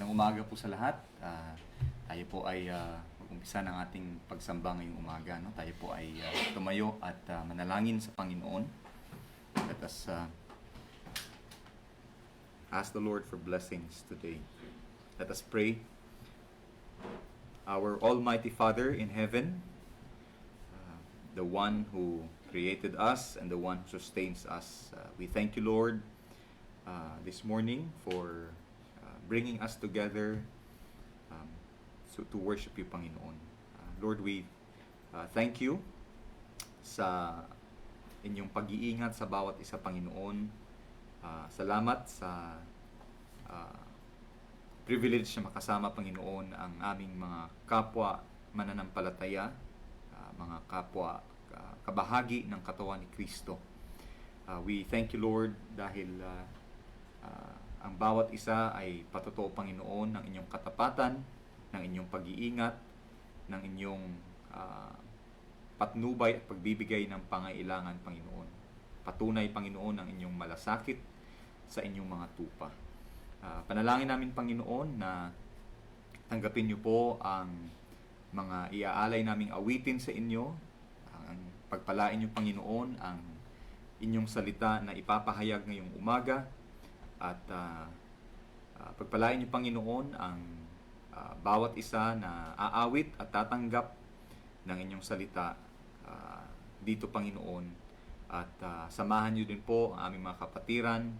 Magandang umaga po sa lahat. Tayo po ay mag-umpisa ng ating pagsamba ngayong umaga. No? Tayo po ay tumayo at manalangin sa Panginoon. Let us ask the Lord for blessings today. Let us pray. Our Almighty Father in heaven, the one who created us and the one who sustains us, we thank you, Lord, this morning for bringing us together to worship you, Panginoon. Lord, we thank you sa inyong pag-iingat sa bawat isa, Panginoon. Salamat sa privilege na makasama, Panginoon, ang aming mga kapwa mananampalataya, mga kapwa kabahagi ng katawan ni Kristo. We thank you, Lord, dahil ang bawat isa ay patotoo, Panginoon, ng inyong katapatan, ng inyong pag-iingat, ng inyong patnubay at pagbibigay ng pangailangan, Panginoon. Patunay, Panginoon, ng inyong malasakit sa inyong mga tupa. Panalangin namin, Panginoon, na tanggapin niyo po ang mga iaalay naming awitin sa inyo. Ang pagpalain niyo, Panginoon, ang inyong salita na ipapahayag ngayong umaga. At pagpalain niyo, Panginoon, ang bawat isa na aawit at tatanggap ng inyong salita dito, Panginoon. At samahan niyo din po ang aming mga kapatiran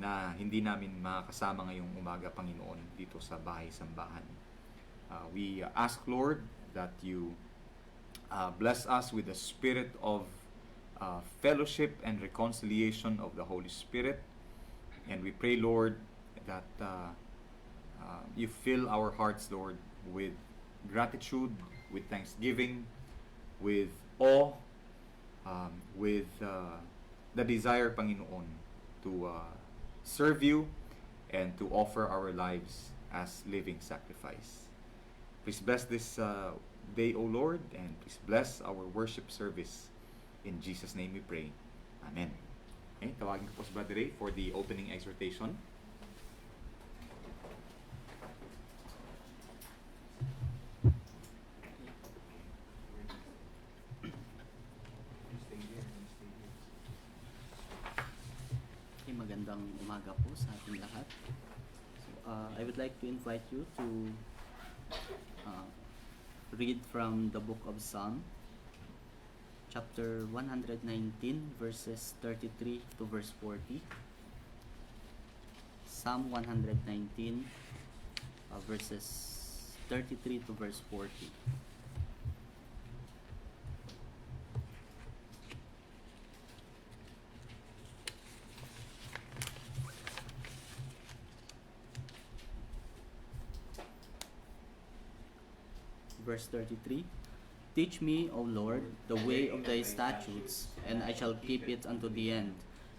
na hindi namin makakasama ngayong umaga, Panginoon, dito sa bahay-sambahan. We ask, Lord, that you bless us with the spirit of fellowship and reconciliation of the Holy Spirit. And we pray, Lord, that you fill our hearts, Lord, with gratitude, with thanksgiving, with awe, with the desire, Panginoon, to serve you and to offer our lives as living sacrifice. Please bless this day, O Lord, and please bless our worship service. In Jesus' name we pray. Amen. Okay, tawagin ko po si Brother Ray for the opening exhortation. Okay, magandang umaga po sa ating lahat. So, I would like to invite you to read from the book of Psalm, chapter 119, verses 33 to verse 40. Psalm 119, verses 33 to verse 40. Verse 33. Teach me, O Lord, the way of thy statutes, and I shall keep it unto the end.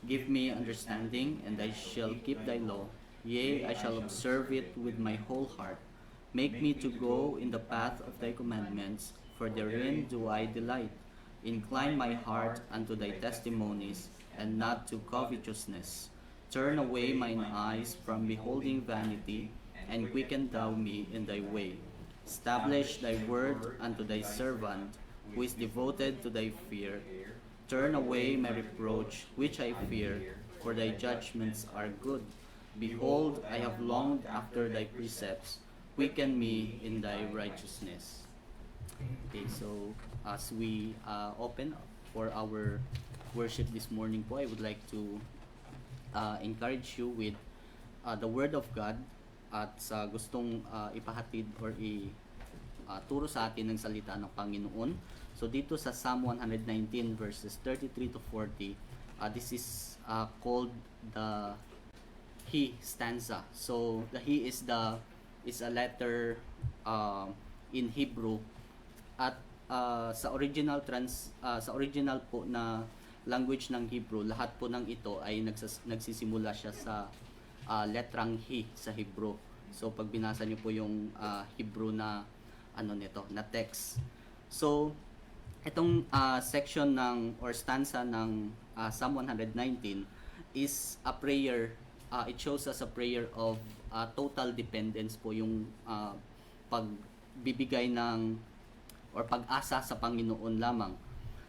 Give me understanding, and I shall keep thy law. Yea, I shall observe it with my whole heart. Make me to go in the path of thy commandments, for therein do I delight. Incline my heart unto thy testimonies, and not to covetousness. Turn away mine eyes from beholding vanity, and quicken thou me in thy way. Establish thy word unto thy servant, who is devoted to thy fear. Turn away my reproach, which I fear, for thy judgments are good. Behold, I have longed after thy precepts. Quicken me in thy righteousness. Okay, so as we open for our worship this morning po, I would like to encourage you with the Word of God. At sa gustong ipahatid or turo sa atin ng salita ng Panginoon. So dito sa Psalm 119 verses 33 to 40, this is called the He stanza. So the He is a letter in Hebrew, at sa original po na language ng Hebrew, lahat po ng ito ay nagsisimula siya sa letrang He sa Hebrew. So pag binasa niyo po yung Hebrew na na text. So itong section ng or stanza ng Psalm 119 is a prayer. It shows us a prayer of total dependence po, yung pagbibigay ng or pag-asa sa Panginoon lamang.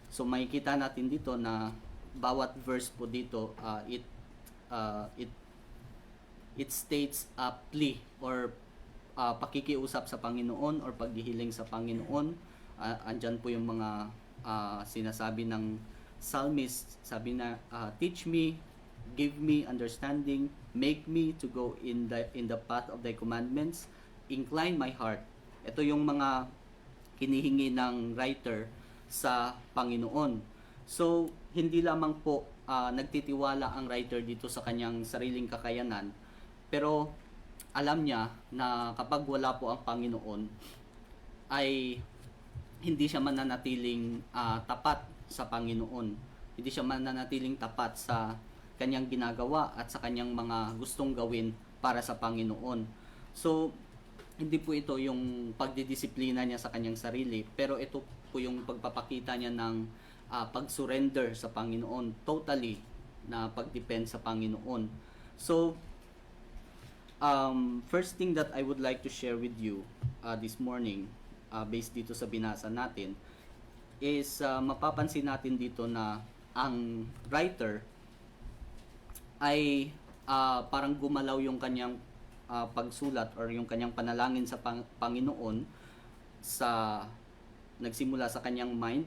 So makikita natin dito na bawat verse po dito, it states a plea or pakikiusap sa Panginoon or paghihiling sa Panginoon. Andyan po yung mga sinasabi ng psalmist. Sabi na, teach me, give me understanding, make me to go in the path of thy commandments, incline my heart. Ito yung mga hinihingi ng writer sa Panginoon. So, hindi lamang po nagtitiwala ang writer dito sa kanyang sariling kakayanan, pero alam niya na kapag wala po ang Panginoon, ay hindi siya mananatiling tapat sa Panginoon. Hindi siya mananatiling tapat sa kanyang ginagawa at sa kanyang mga gustong gawin para sa Panginoon. So, hindi po ito yung pagdidisiplina niya sa kanyang sarili, pero ito po yung pagpapakita niya ng pag-surrender sa Panginoon, totally na pag-depend sa Panginoon. So, first thing that I would like to share with you this morning, based dito sa binasa natin, is mapapansin natin dito na ang writer ay parang gumalaw yung kanyang pagsulat or yung kanyang panalangin sa Panginoon sa nagsimula sa kanyang mind,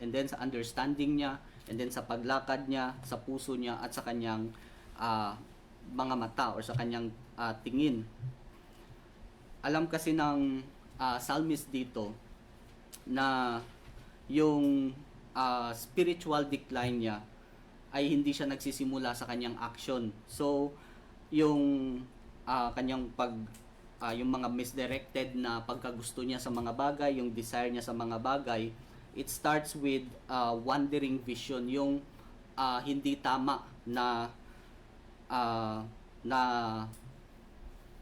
and then sa understanding niya, and then sa paglakad niya, sa puso niya, at sa kanyang mga mata or sa kanyang tingin. Alam kasi ng psalmist dito na yung spiritual decline niya ay hindi siya nagsisimula sa kanyang action. So, yung kanyang yung mga misdirected na pagkagusto niya sa mga bagay, yung desire niya sa mga bagay, it starts with wandering vision, yung hindi tama na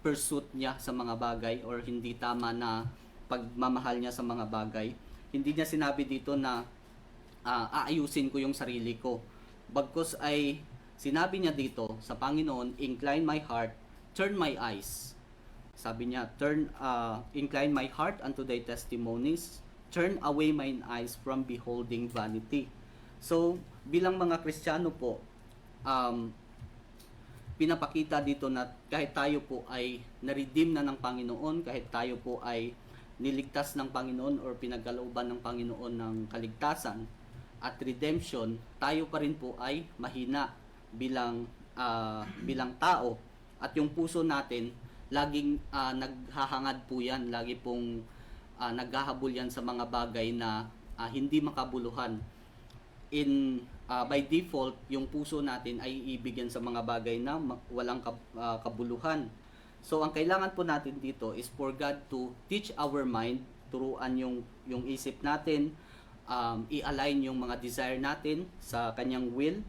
pursuit niya sa mga bagay or hindi tama na pagmamahal niya sa mga bagay. Hindi niya sinabi dito na aayusin ko yung sarili ko. Bagkus ay sinabi niya dito sa Panginoon, incline my heart, turn my eyes. Sabi niya, incline my heart unto thy testimonies, turn away mine eyes from beholding vanity. So, bilang mga Kristiyano po, pinapakita dito na kahit tayo po ay na-redeem na ng Panginoon, kahit tayo po ay niligtas ng Panginoon or pinagkalooban ng Panginoon ng kaligtasan at redemption, tayo pa rin po ay mahina bilang tao, at yung puso natin laging naghahangad po yan, lagi pong naghahabol yan sa mga bagay na hindi makabuluhan. By default, yung puso natin ay iibigyan sa mga bagay na walang kabuluhan. So, ang kailangan po natin dito is for God to teach our mind, turuan yung isip natin, i-align yung mga desire natin sa kanyang will,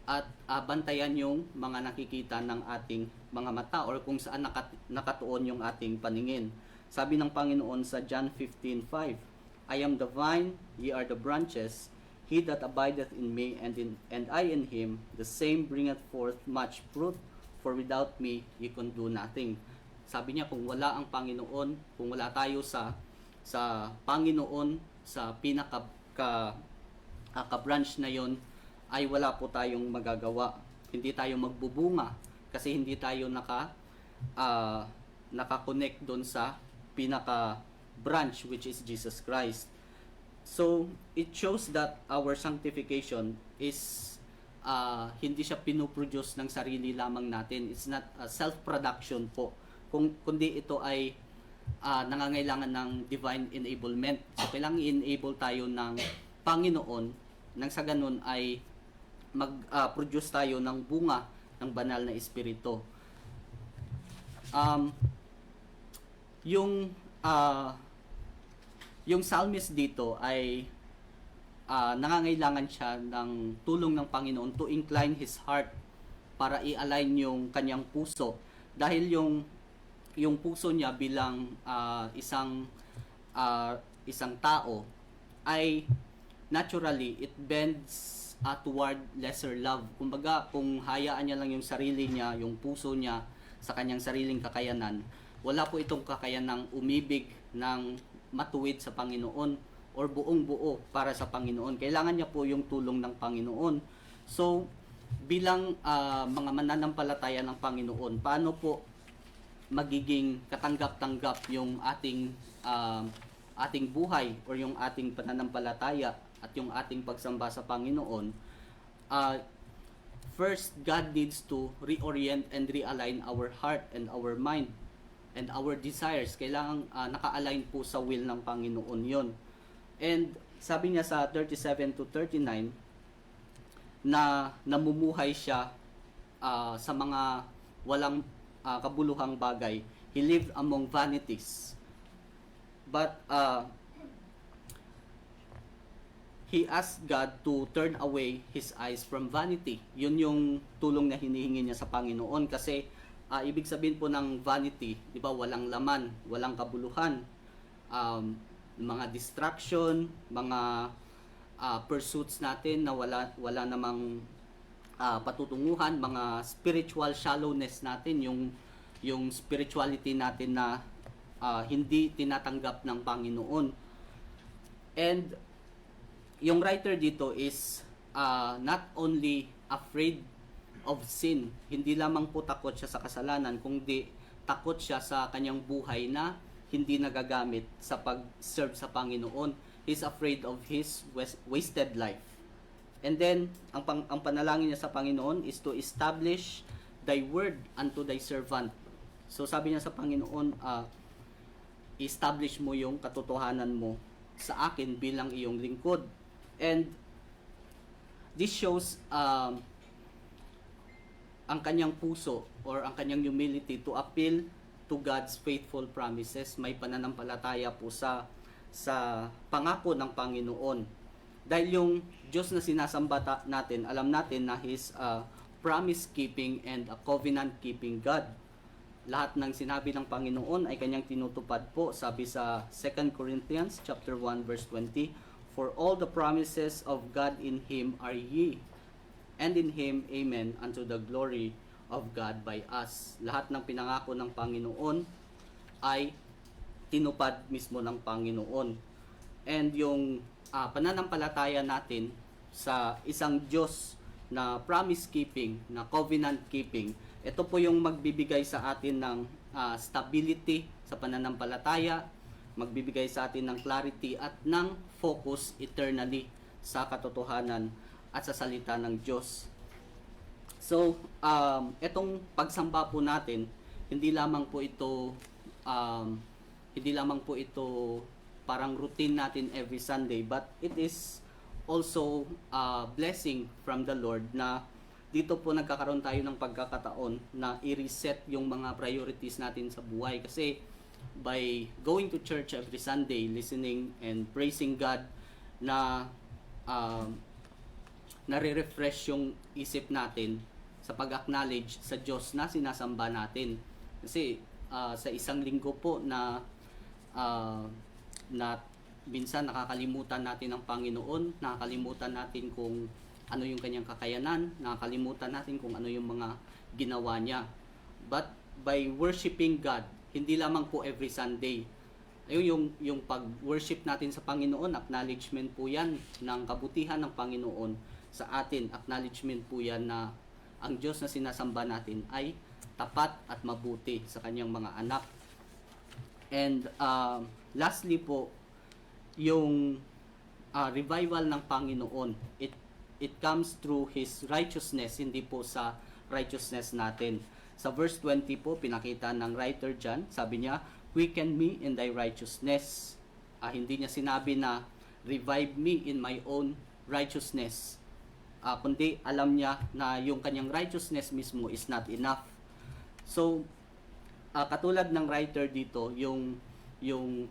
at bantayan yung mga nakikita ng ating mga mata or kung saan nakatuon yung ating paningin. Sabi ng Panginoon sa John 15:5, I am the vine, ye are the branches. He that abideth in me and I in him, the same bringeth forth much fruit, for without me ye can do nothing. Sabi niya, kung wala ang Panginoon, kung wala tayo sa Panginoon, sa ka-branch na yon, ay wala po tayong magagawa. Hindi tayo magbubunga kasi hindi tayo naka-connect doon sa pinaka-branch, which is Jesus Christ. So, it shows that our sanctification is hindi siya pinoproduce ng sarili lamang natin. It's not self-production po. Kundi ito ay nangangailangan ng divine enablement. So, kailangan i-enable tayo ng Panginoon nang sa ganun ay mag-produce tayo ng bunga ng banal na espiritu. Yung psalmist dito ay nangangailangan siya ng tulong ng Panginoon to incline his heart para i-align yung kanyang puso, dahil yung puso niya bilang isang tao ay naturally it bends toward lesser love. Kumbaga, kung hayaan niya lang yung sarili niya, yung puso niya sa kanyang sariling kakayanan. Wala po itong kakayanang umibig ng matuwid sa Panginoon or buong buo para sa Panginoon. Kailangan niya po yung tulong ng Panginoon. So, bilang mga mananampalataya ng Panginoon, paano po magiging katanggap-tanggap yung ating buhay or yung ating pananampalataya at yung ating pagsamba sa Panginoon? First, God needs to reorient and realign our heart and our mind and our desires. Kailangan naka-align po sa will ng Panginoon yon. And sabi niya sa 37 to 39 na namumuhay siya sa mga walang kabuluhang bagay. He lived among vanities. But he asked God to turn away his eyes from vanity. Yun yung tulong na hinihingi niya sa Panginoon kasi ibig sabihin po ng vanity, di ba, walang laman, walang kabuluhan, mga distraction, mga pursuits natin na wala namang patutunguhan, mga spiritual shallowness natin, yung spirituality natin na hindi tinatanggap ng Panginoon. And yung writer dito is not only afraid of sin, hindi lamang po takot siya sa kasalanan, kundi takot siya sa kanyang buhay na hindi nagagamit sa pag-serve sa Panginoon. He's afraid of his wasted life. And then, ang panalangin niya sa Panginoon is to establish thy word unto thy servant. So sabi niya sa Panginoon, establish mo yung katotohanan mo sa akin bilang iyong lingkod. And this shows ang kanyang puso or ang kanyang humility to appeal to God's faithful promises. May pananampalataya po sa pangako ng Panginoon. Dahil yung Diyos na sinasamba natin, alam natin na He's a promise-keeping and a covenant-keeping God. Lahat ng sinabi ng Panginoon ay kanyang tinutupad po. Sabi sa 2 Corinthians chapter 1 verse 20, "For all the promises of God in Him are ye, and in Him, amen, unto the glory of God by us." Lahat ng pinangako ng Panginoon ay tinupad mismo ng Panginoon. And yung pananampalataya natin sa isang Diyos na promise-keeping, na covenant-keeping, ito po yung magbibigay sa atin ng stability sa pananampalataya, magbibigay sa atin ng clarity at ng focus eternally sa katotohanan at sa salita ng Diyos. So, itong pagsamba po natin, hindi lamang po ito parang routine natin every Sunday, but it is also a blessing from the Lord na dito po nagkakaroon tayo ng pagkakataon na i-reset yung mga priorities natin sa buhay. Kasi by going to church every Sunday, listening and praising God, na nare-refresh yung isip natin sa pag-acknowledge sa Diyos na sinasamba natin. Kasi sa isang linggo po na minsan nakakalimutan natin ang Panginoon, nakakalimutan natin kung ano yung kanyang kakayanan, nakakalimutan natin kung ano yung mga ginawa niya. But by worshiping God, hindi lamang po every Sunday, ayun yung pag-worship natin sa Panginoon, acknowledgement po yan ng kabutihan ng Panginoon sa atin. Acknowledgement po yan na ang Diyos na sinasamba natin ay tapat at mabuti sa kanyang mga anak. And lastly po, yung revival ng Panginoon, it comes through His righteousness, hindi po sa righteousness natin. Sa verse 20 po, pinakita ng writer dyan, sabi niya, "Quicken me in thy righteousness." Hindi niya sinabi na, "Revive me in my own righteousness." Kundi alam niya na yung kanyang righteousness mismo is not enough. So, katulad ng writer dito, yung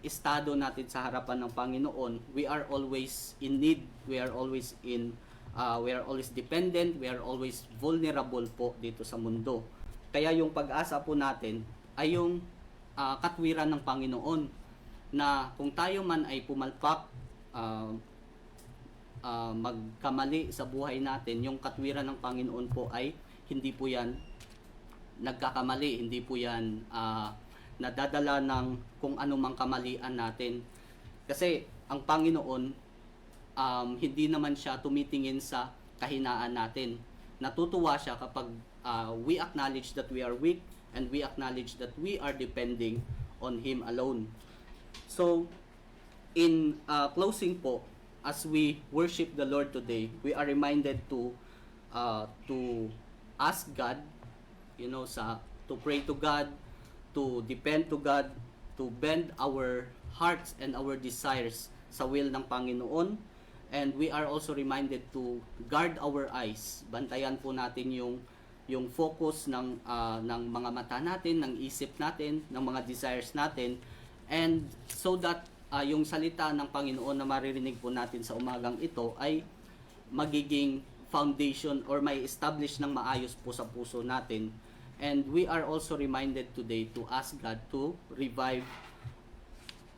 estado natin sa harapan ng Panginoon, we are always in need, we are always dependent, we are always vulnerable po dito sa mundo. Kaya yung pag-asa po natin ay yung katwiran ng Panginoon na kung tayo man ay pumalpak, magkamali sa buhay natin, yung katwiran ng Panginoon po ay hindi po yan nagkakamali, hindi po yan nadadala ng kung anumang kamalian natin. Kasi ang Panginoon, hindi naman siya tumitingin sa kahinaan natin. Natutuwa siya kapag we acknowledge that we are weak and we acknowledge that we are depending on Him alone. So, in closing po, as we worship the Lord today, we are reminded to ask God, to pray to God, to depend to God, to bend our hearts and our desires sa will ng Panginoon. And we are also reminded to guard our eyes. Bantayan po natin yung focus ng mga mata natin, ng isip natin, ng mga desires natin, and so that yung salita ng Panginoon na maririnig po natin sa umagang ito ay magiging foundation or may establish ng maayos po sa puso natin. And we are also reminded today to ask God to revive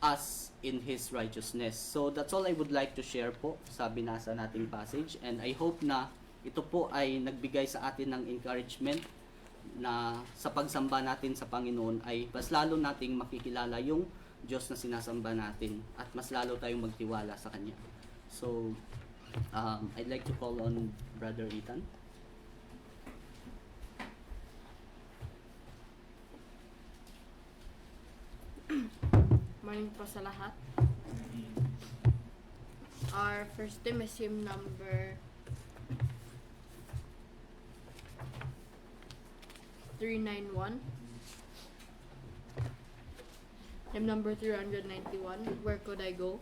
us in His righteousness. So that's all I would like to share po sa binasa nating passage, and I hope na ito po ay nagbigay sa atin ng encouragement na sa pagsamba natin sa Panginoon ay mas lalo nating makikilala yung Diyos na sinasamba natin at mas lalo tayong magtiwala sa Kanya. So, I'd like to call on Brother Ethan. Morning po sa lahat. Our first hymn is hymn number 391. Hymn number 391, Where Could I Go?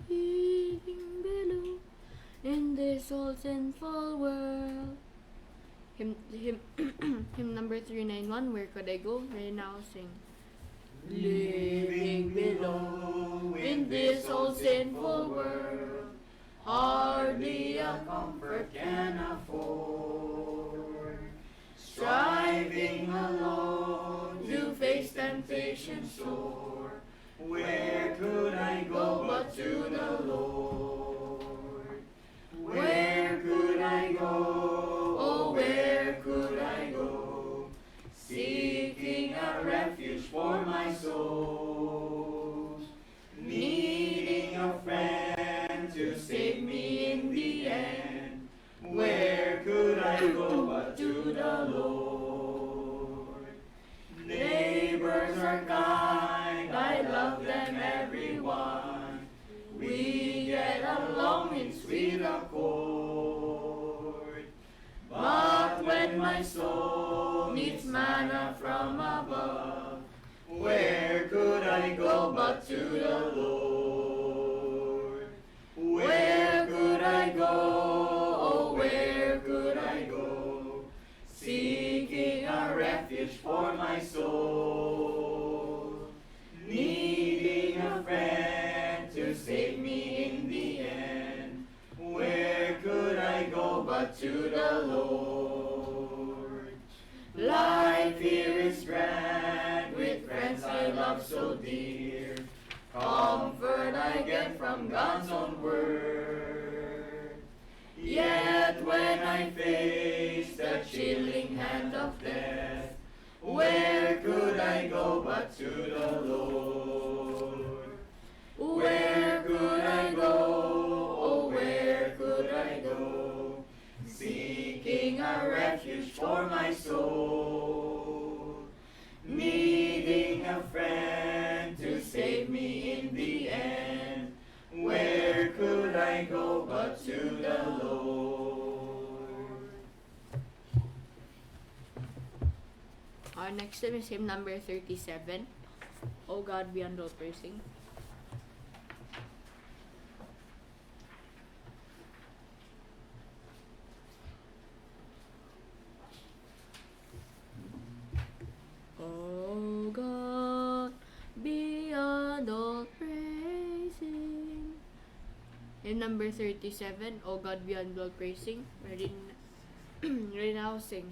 Leaving below in this old sinful world. Hymn number 391, Where Could I Go? Right now sing. Living below in this old sinful world, hardly a comfort can afford. Striving alone to face temptation sore, where could I go but to the Lord? Where could I go? Oh, where could I go? Seeking a refuge for my soul, needing a friend to save me in the end. Where could I go but to the Lord? Neighbors are kind, I love them everyone. We get along in sweet accord. But when my soul needs manna from above, where could I go but to the Lord? Where could I go? Oh, where could I go? Seeking a refuge for my soul, needing a friend to save me in the end. Where could I go but to the Lord? Life here is grand, with friends I love so dear. Comfort I get from God's own word. Yet when I face the chilling hand of death, where could I go but to the Lord? Where could I go? Oh, where could I go? Seeking a refuge for my soul, needing a friend to save me in the end. Where could I go but to the Lord? Our next hymn is hymn number 37, O God Beyond All Praising. O God, beyond all praising. Hymn number 37, O God, beyond all praising. Ready now sing.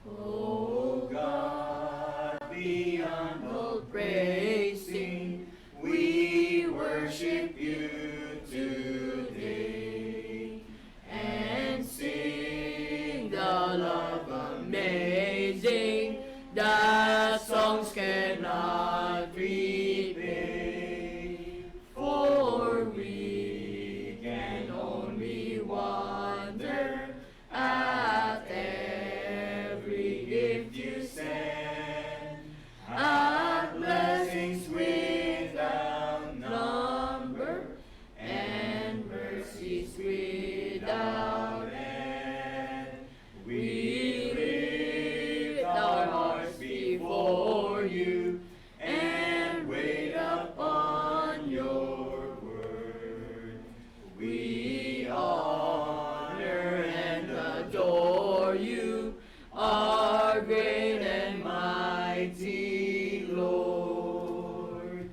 O God, beyond all praising, we worship you today and sing the love amazing that songs cannot repay. For we can only wonder at every gift you send, at blessings without number and mercies without end. We lift our hearts before you and wait upon your word. We honor and adore you, our great and mighty Lord.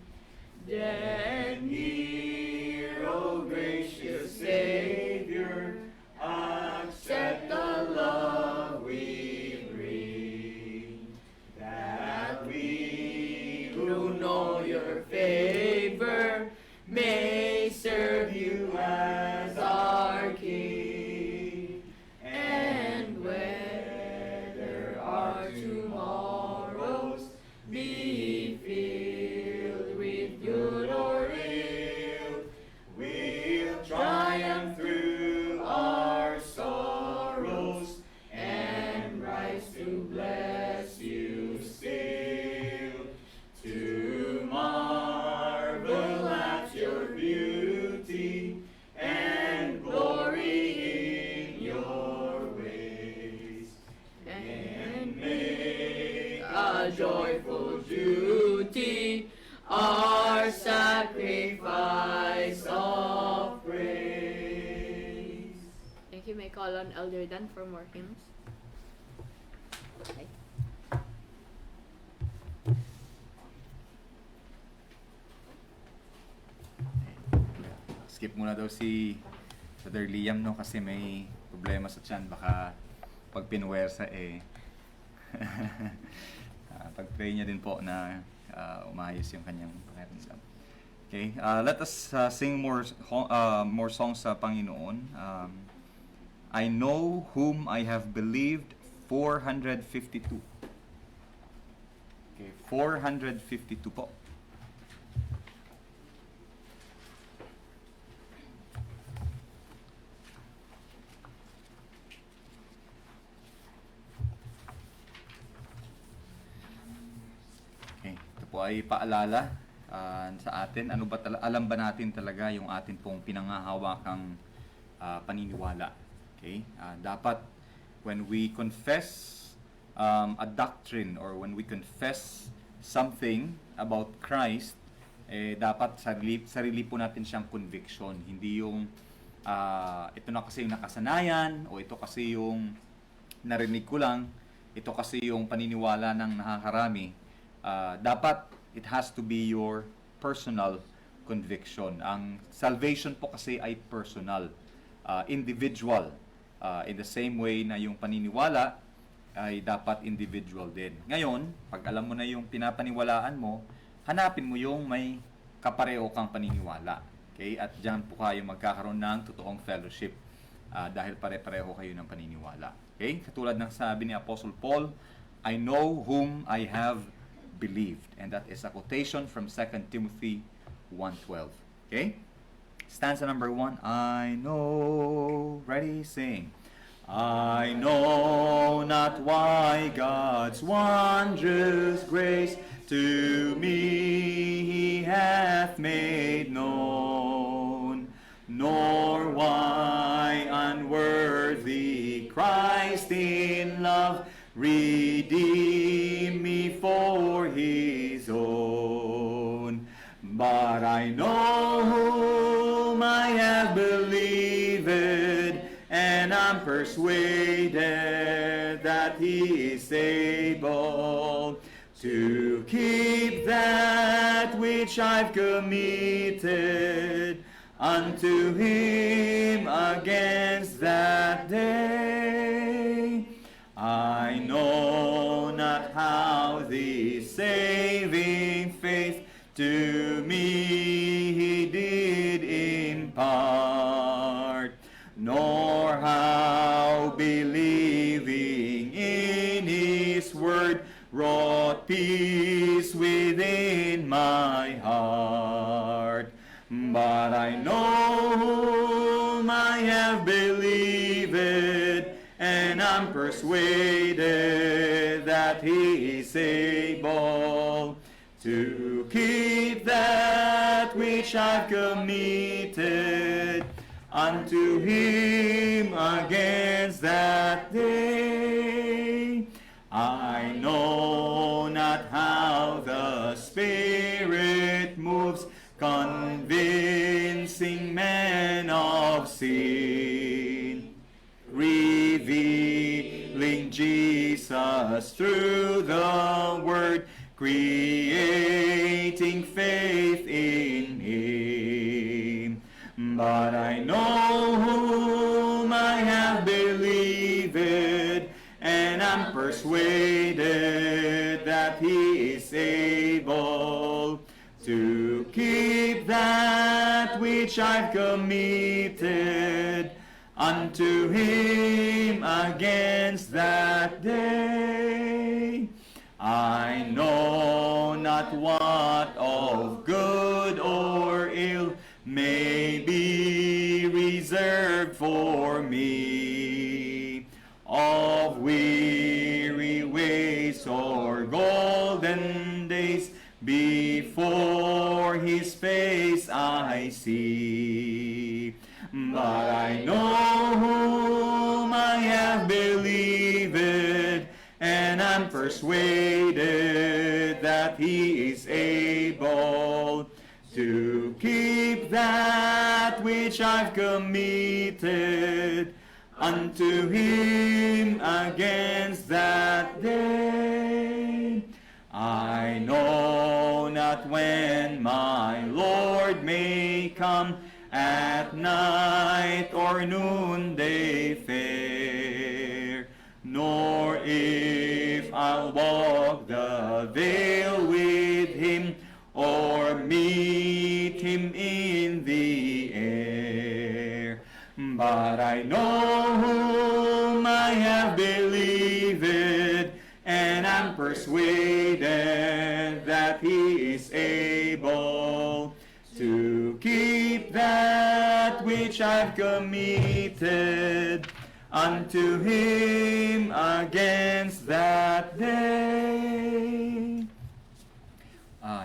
Then hear, O gracious Savior, accept the love we bring, that we who know your favor may serve you as our King. And whether our tomorrows be filled with good or ill, we'll triumph through our sorrows and rise to bless you still, to marvel at your beauty and glory in your ways, and make a joyful duty our sacrifice of praise. Thank you. May call on Elder Dan for more hymns. Okay. Skip muna daw si Brother Liam, no, kasi may problema sa tiyan. Baka pag pinuwersa pag-pray niya din po na umayos yung kanyang pakiramdam. Okay, let us sing more songs sa Panginoon. I know whom I have believed, 452. Okay, 452 po. Okay, ito po ay paalala sa atin. Ano ba alam ba natin talaga yung atin pong pinangahawakang paniniwala? Okay? Dapat when we confess a doctrine or when we confess something about Christ, dapat sarili po natin siyang conviction. Hindi yung ito na kasi yung nakasanayan o ito kasi yung narinig ko lang, ito kasi yung paniniwala ng nakakarami. Dapat it has to be your personal conviction. Ang salvation po kasi ay personal, individual. In the same way na yung paniniwala ay dapat individual din. Ngayon, pag alam mo na yung pinapaniwalaan mo, hanapin mo yung may kapareho kang paniniwala. Okay? At diyan po kayo magkakaroon ng totoong fellowship dahil pare-pareho kayo ng paniniwala. Okay? Katulad ng sabi ni Apostle Paul, I know whom I have believed. And that is a quotation from 2 Timothy 1:12. Okay? Stanza number 1. I know. Ready? Sing. I know not why God's wondrous grace to me He hath made known, nor why unworthy Christ in love redeemed me for His own. But I know whom I have believed, and I'm persuaded that He is able to keep that which I've committed unto Him against that day. I know not how this saving faith to me He did impart, nor how believing in His word wrought peace within my heart. But I know whom I have believed, and I'm persuaded that He is able to keep that which I've committed unto Him against that day. I know not how the Spirit moves, convincing men of sin, revealing Jesus through the Word, creating faith in Him. But I know whom I have believed, and I'm persuaded that He is able to keep that which I've committed unto Him against that day. I know not what of good or ill may be reserved for me, of weary ways or golden days before His face I see. But I know whom I have believed, and I'm persuaded that He is able to keep that which I've committed unto Him against that day. I know not when my Lord may come, at night or noonday fair, nor if I'll walk the vale with Him, or meet Him in the air. But I know whom I have believed, and I'm persuaded that He is able to keep that which I've committed unto Him against that day.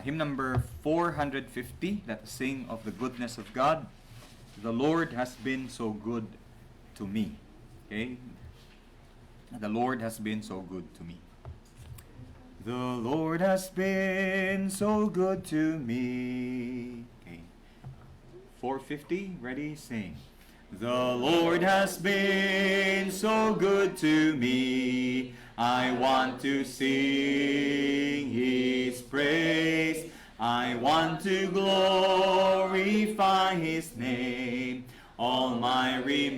Hymn number 450, let us sing of the goodness of God. The Lord has been so good to me. Okay? The Lord has been so good to me. The Lord has been so good to me. Okay. 450, ready, sing. The Lord has been so good to me. I want to sing His praise. I want to glorify His name all my remaining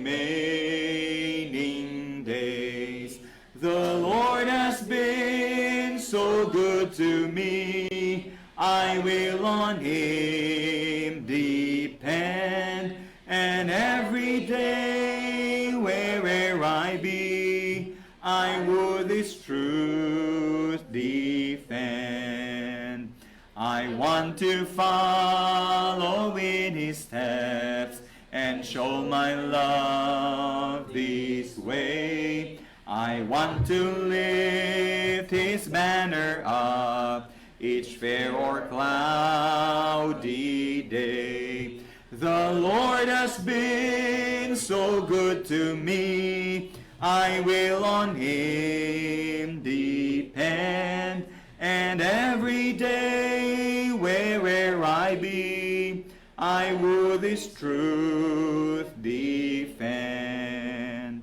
days. The Lord has been so good to me. I will on Him depend, and every day where'er I be, I would His truth defend. I want to follow in His steps and show my love this way. I want to lift His banner up each fair or cloudy day. The Lord has been so good to me. I will on Him depend, and every day where'er I be, I would His truth defend.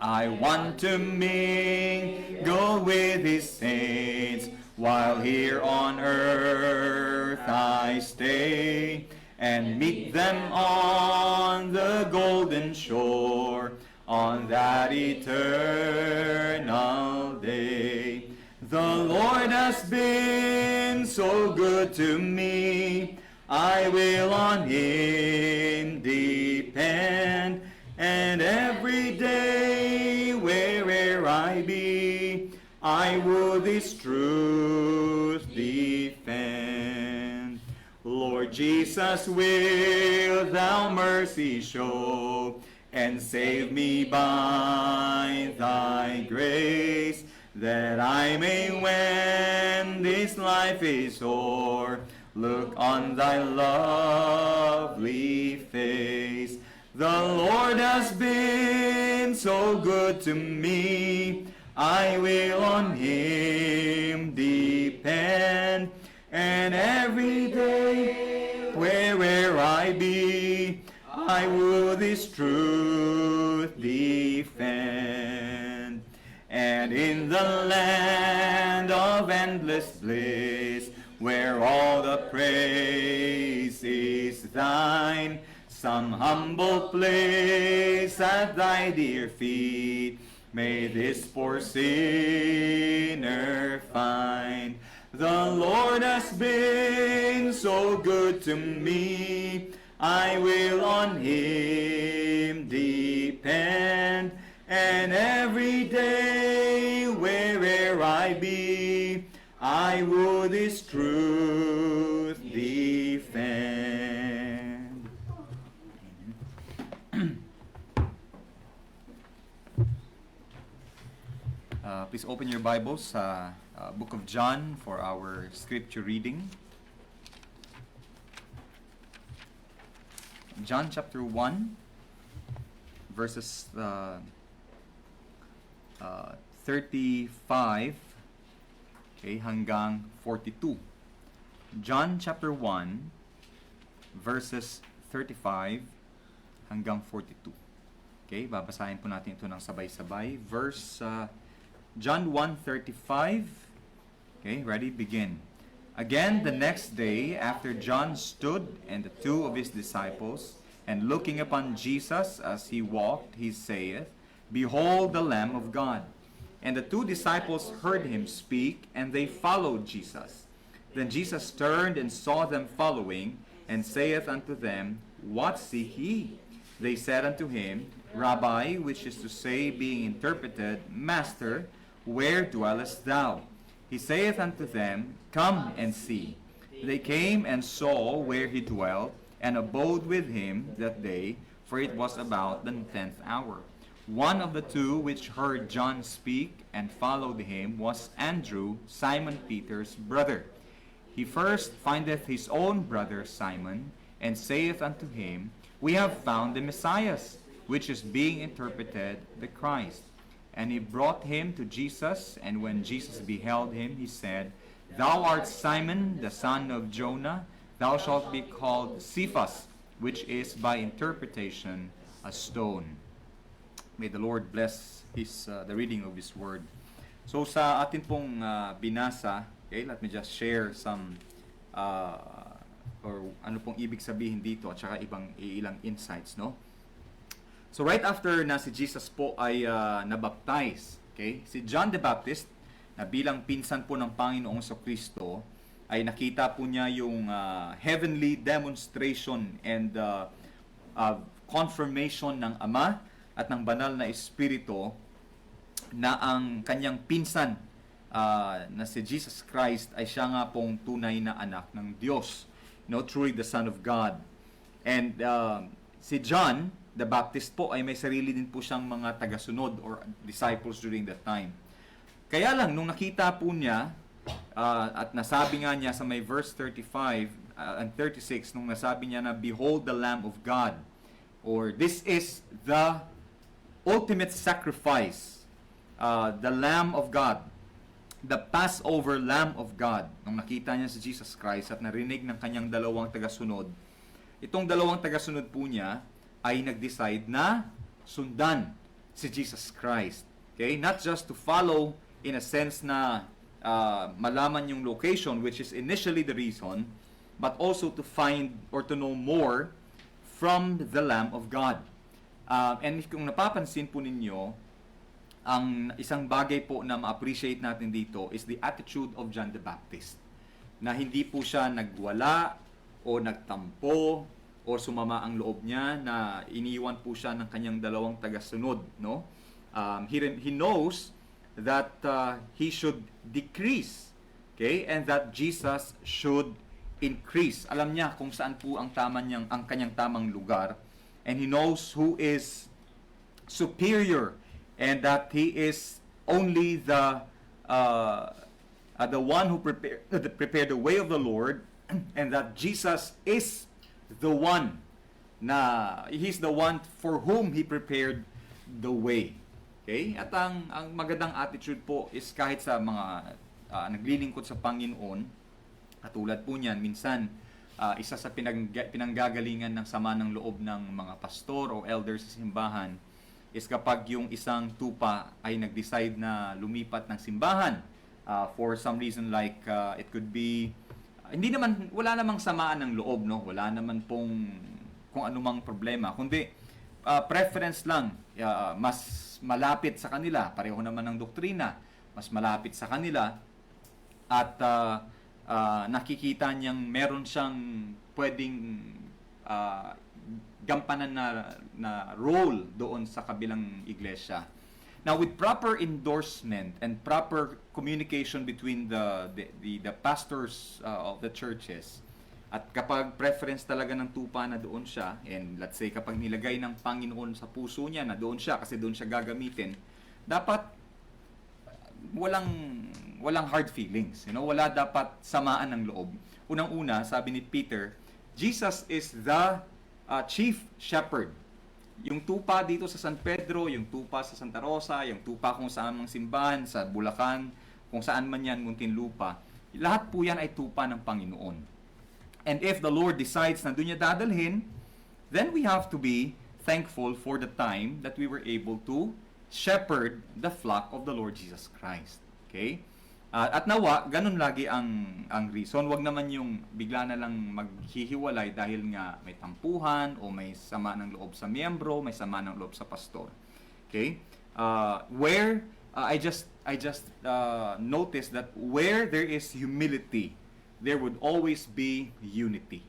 I want to mingle with His saints while here on earth I stay, and meet them on the golden shore on that eternal day. The Lord has been so good to me. I will on Him depend, and every day where'er I be, I would His truth defend. Lord Jesus, will Thou mercy show, and save me by Thy grace, that I may, when this life is o'er, look on Thy lovely face. The Lord has been so good to me. I will on Him depend, and every day where'er I be, I would His truth defend. And in the land of endless bliss, where all the praise is Thine, some humble place at Thy dear feet, may this poor sinner find. The Lord has been so good to me. I will on Him depend, and every day where'er I be, I would His truth defend. Please open your Bibles sa Book of John for our scripture reading. John chapter 1, verses 35 hanggang 42. John chapter 1, verses 35 hanggang 42. Okay, babasahin po natin ito ng sabay-sabay. John 1:35. Okay, ready? Begin. Again, the next day, after John stood and the two of his disciples, and looking upon Jesus as he walked, he saith, Behold the Lamb of God. And the two disciples heard him speak, and they followed Jesus. Then Jesus turned and saw them following, and saith unto them, What seek ye? They said unto him, Rabbi, which is to say, being interpreted, Master, where dwellest thou? He saith unto them, Come and see. They came and saw where he dwelt, and abode with him that day, for it was about the 10th hour. One of the two which heard John speak and followed him was Andrew, Simon Peter's brother. He first findeth his own brother Simon, and saith unto him, We have found the Messiah, which is being interpreted the Christ. And he brought him to Jesus, and when Jesus beheld him, he said, Thou art Simon, the son of Jonah. Thou shalt be called Cephas, which is by interpretation a stone. May the Lord bless the reading of His Word. So sa atin pong binasa, okay, let me just share some or ano pong ibig sabihin dito at saka ilang insights, no? So right after na si Jesus po ay nabaptize, okay? Si John the Baptist, na bilang pinsan po ng Panginoong Kristo, ay nakita po niya yung heavenly demonstration and confirmation ng Ama at ng banal na Espiritu na ang kanyang pinsan na si Jesus Christ ay siya nga pong tunay na anak ng Diyos, no, truly the Son of God. And si John the Baptist po ay may sarili din po siyang mga tagasunod or disciples during that time. Kaya lang, nung nakita po niya, at nasabi nga niya sa may verse 35 and 36, nung nasabi niya na, Behold the Lamb of God, or this is the ultimate sacrifice, the Lamb of God, the Passover Lamb of God. Nung nakita niya si Jesus Christ at narinig ng kanyang dalawang tagasunod, itong dalawang tagasunod po niya ay nag-decide na sundan si Jesus Christ. Okay? Not just to follow in a sense na malaman yung location, which is initially the reason, but also to find or to know more from the Lamb of God. And kung napapansin po ninyo, ang isang bagay po na ma-appreciate natin dito is the attitude of John the Baptist. Na hindi po siya nagwala o nagtampo o sumama ang loob niya, na iniwan po siya ng kanyang dalawang tagasunod, no? He knows that he should decrease, okay, and that Jesus should increase. Alam niya kung saan po ang kanyang tamang lugar, and he knows who is superior, and that he is only the one who prepared the way of the Lord, and that Jesus is the one he's the one for whom he prepared the way. Okay? At ang magandang attitude po is kahit sa mga naglilingkod sa Panginoon, katulad po niyan, minsan isa sa pinanggagalingan ng sama ng loob ng mga pastor o elders sa simbahan is kapag yung isang tupa ay nag-decide na lumipat ng simbahan for some reason, like it could be wala namang samaan ng loob, no? Wala naman pong kung anumang problema, kundi preference lang, mas malapit sa kanila, pareho naman ng doktrina, mas malapit sa kanila, at nakikita niyang meron siyang pwedeng gampanan na role doon sa kabilang iglesia. Now, with proper endorsement and proper communication between the pastors of the churches, at kapag preference talaga ng tupa na doon siya, and let's say kapag nilagay ng Panginoon sa puso niya na doon siya kasi doon siya gagamitin, dapat walang hard feelings, wala dapat samaan ng loob. Unang-una, sabi ni Peter, Jesus is the chief shepherd. Yung tupa dito sa San Pedro, yung tupa sa Santa Rosa, yung tupa kung saan mang simbahan, sa Bulacan, kung saan man yan, Muntinlupa, lahat po yan ay tupa ng Panginoon. And if the Lord decides na doon niya dadalhin, then we have to be thankful for the time that we were able to shepherd the flock of the Lord Jesus Christ. Okay? At nawa, ganun lagi ang reason. Wag naman yung bigla na lang maghihiwalay dahil nga may tampuhan o may sama ng loob sa miyembro, may sama ng loob sa pastor. Okay? I just noticed that where there is humility, there would always be unity.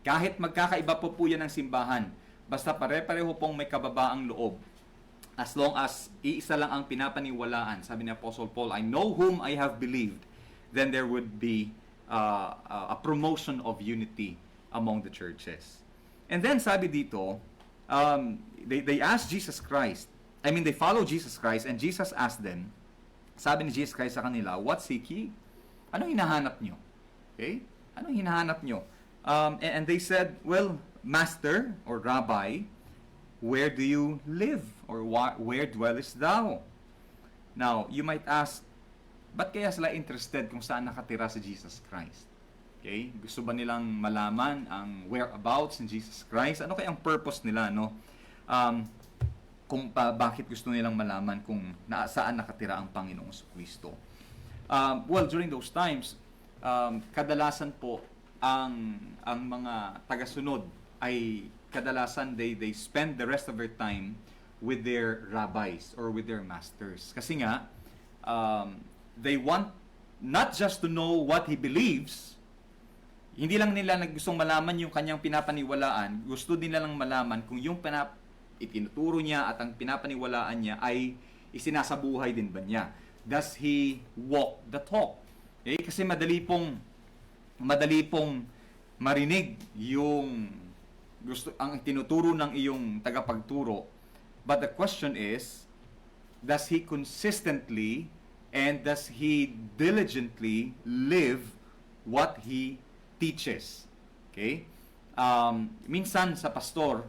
Kahit magkakaiba po yan ng simbahan, basta pare-pareho pong may kababaang loob, as long as iisa lang ang pinapaniwalaan, sabi ni Apostle Paul, I know whom I have believed, then there would be a promotion of unity among the churches. And then sabi dito, they asked Jesus Christ, they follow Jesus Christ, and Jesus asked them, sabi ni Jesus Christ sa kanila, what seek ye? Anong hinahanap nyo? Okay? Anong hinahanap nyo? And they said, well, Master or Rabbi, where do you live? Or where dwellest thou? Now, you might ask, ba't kaya sila interested kung saan nakatira si Jesus Christ? Okay? Gusto ba nilang malaman ang whereabouts ni Jesus Christ? Ano kaya ang purpose nila, no? Bakit gusto nilang malaman kung saan nakatira ang Panginoong Kristo? Well, during those times, kadalasan po ang mga tagasunod ay kadalasan they spend the rest of their time with their rabbis or with their masters. Kasi nga, they want not just to know what he believes, hindi lang nila gustong malaman yung kanyang pinapaniwalaan, gusto din nilang malaman kung yung itinuturo niya at ang pinapaniwalaan niya ay isinasabuhay din ba niya. Does he walk the talk? Okay? Kasi madali pong marinig yung ang tinuturo ng iyong tagapagturo. But the question is, does he consistently and does he diligently live what he teaches? Okay? Minsan sa pastor,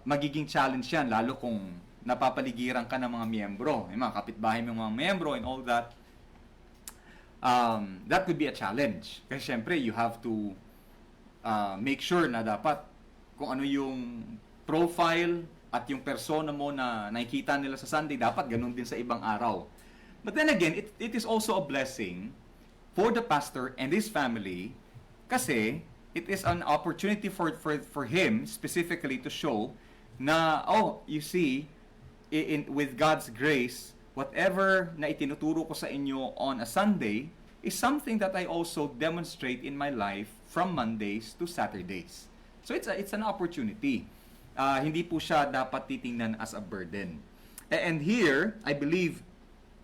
magiging challenge yan, lalo kung napapaligiran ka ng mga miyembro, mga kapitbahay ng mga miyembro and all that. That could be a challenge. Kasi syempre, you have to make sure na dapat kung ano yung profile at yung persona mo na nakikita nila sa Sunday, dapat ganun din sa ibang araw. But then again, it is also a blessing for the pastor and his family kasi it is an opportunity for him specifically to show na, oh, you see, with God's grace, whatever na itinuturo ko sa inyo on a Sunday is something that I also demonstrate in my life from Mondays to Saturdays. So it's an opportunity. Hindi po siya dapat titingnan as a burden. And here, I believe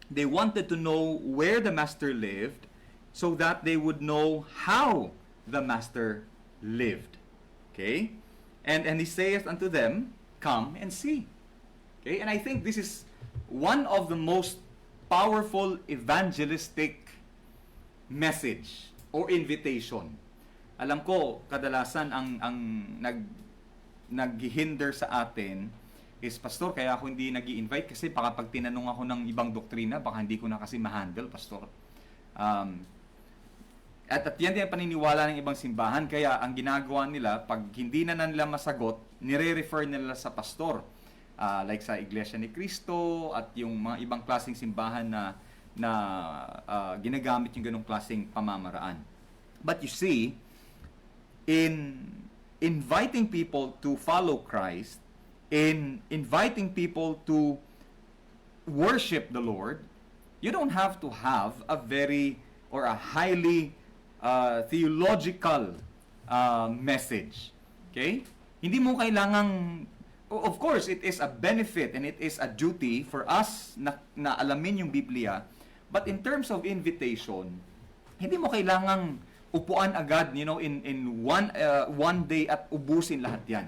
they wanted to know where the Master lived so that they would know how the Master lived. Okay? And he saith unto them, come and see. Okay? And I think this is one of the most powerful evangelistic message or invitation. Alam ko, kadalasan ang naghihinder sa atin is, Pastor, kaya ako hindi nag-i-invite kasi baka pag tinanong ako ng ibang doktrina, baka hindi ko na kasi ma-handle, Pastor. At yan din ang paniniwala ng ibang simbahan, kaya ang ginagawa nila, pag hindi na nila masagot, nire-refer nila sa pastor. Like sa Iglesia ni Cristo at yung mga ibang klaseng simbahan na ginagamit yung ganong klaseng pamamaraan. But you see, in inviting people to follow Christ, in inviting people to worship the Lord, you don't have to have a very or a highly theological message. Okay? Hindi mo kailangang, of course, it is a benefit and it is a duty for us na alamin yung Biblia, but in terms of invitation, hindi mo kailangang upuan agad, in one day at ubusin lahat yan.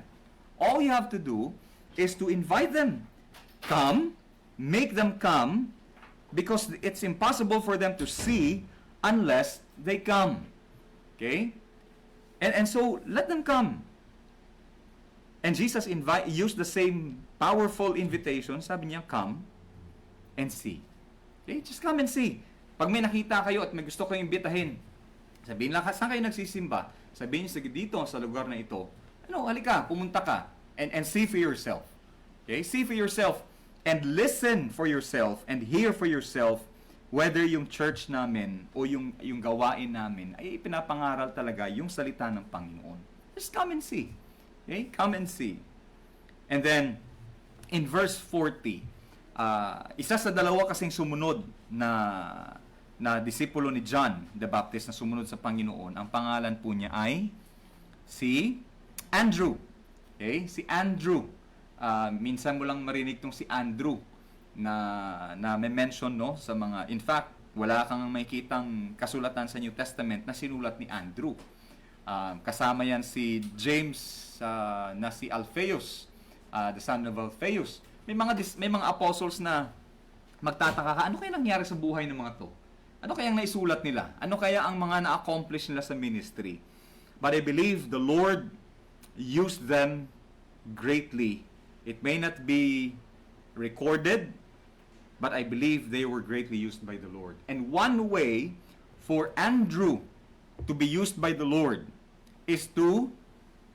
All you have to do is to invite them. Come, make them come, because it's impossible for them to see unless they come. Okay? And so, let them come. And Jesus used the same powerful invitation. Sabi niya, come and see. Okay? Just come and see. Pag may nakita kayo at may gusto kayong imbitahin, sabihin lang, saan kayo nagsisimba? Sabihin niyo, sige, dito, sa lugar na ito. Halika, pumunta ka. And see for yourself. Okay? See for yourself. And listen for yourself. And hear for yourself whether yung church namin o yung gawain namin ay pinapangaral talaga yung salita ng Panginoon. Just come and see. Okay? Come and see. And then, in verse 40, isa sa dalawa kasing sumunod na disipulo ni John the Baptist na sumunod sa Panginoon, ang pangalan po niya ay si Andrew. Okay? Si Andrew. Minsan mo lang marinig tong si Andrew na may mention, no, sa mga, in fact, wala kang makikitang kasulatan sa New Testament na sinulat ni Andrew. Kasama yan si James na si Alphaeus, the son of Alphaeus. May mga apostles na magtataka ka, ano kaya nangyari sa buhay ng mga to? Ano kaya ang naisulat nila? Ano kaya ang mga na-accomplish nila sa ministry? But I believe the Lord used them greatly. It may not be recorded, but I believe they were greatly used by the Lord. And one way for Andrew to be used by the Lord is to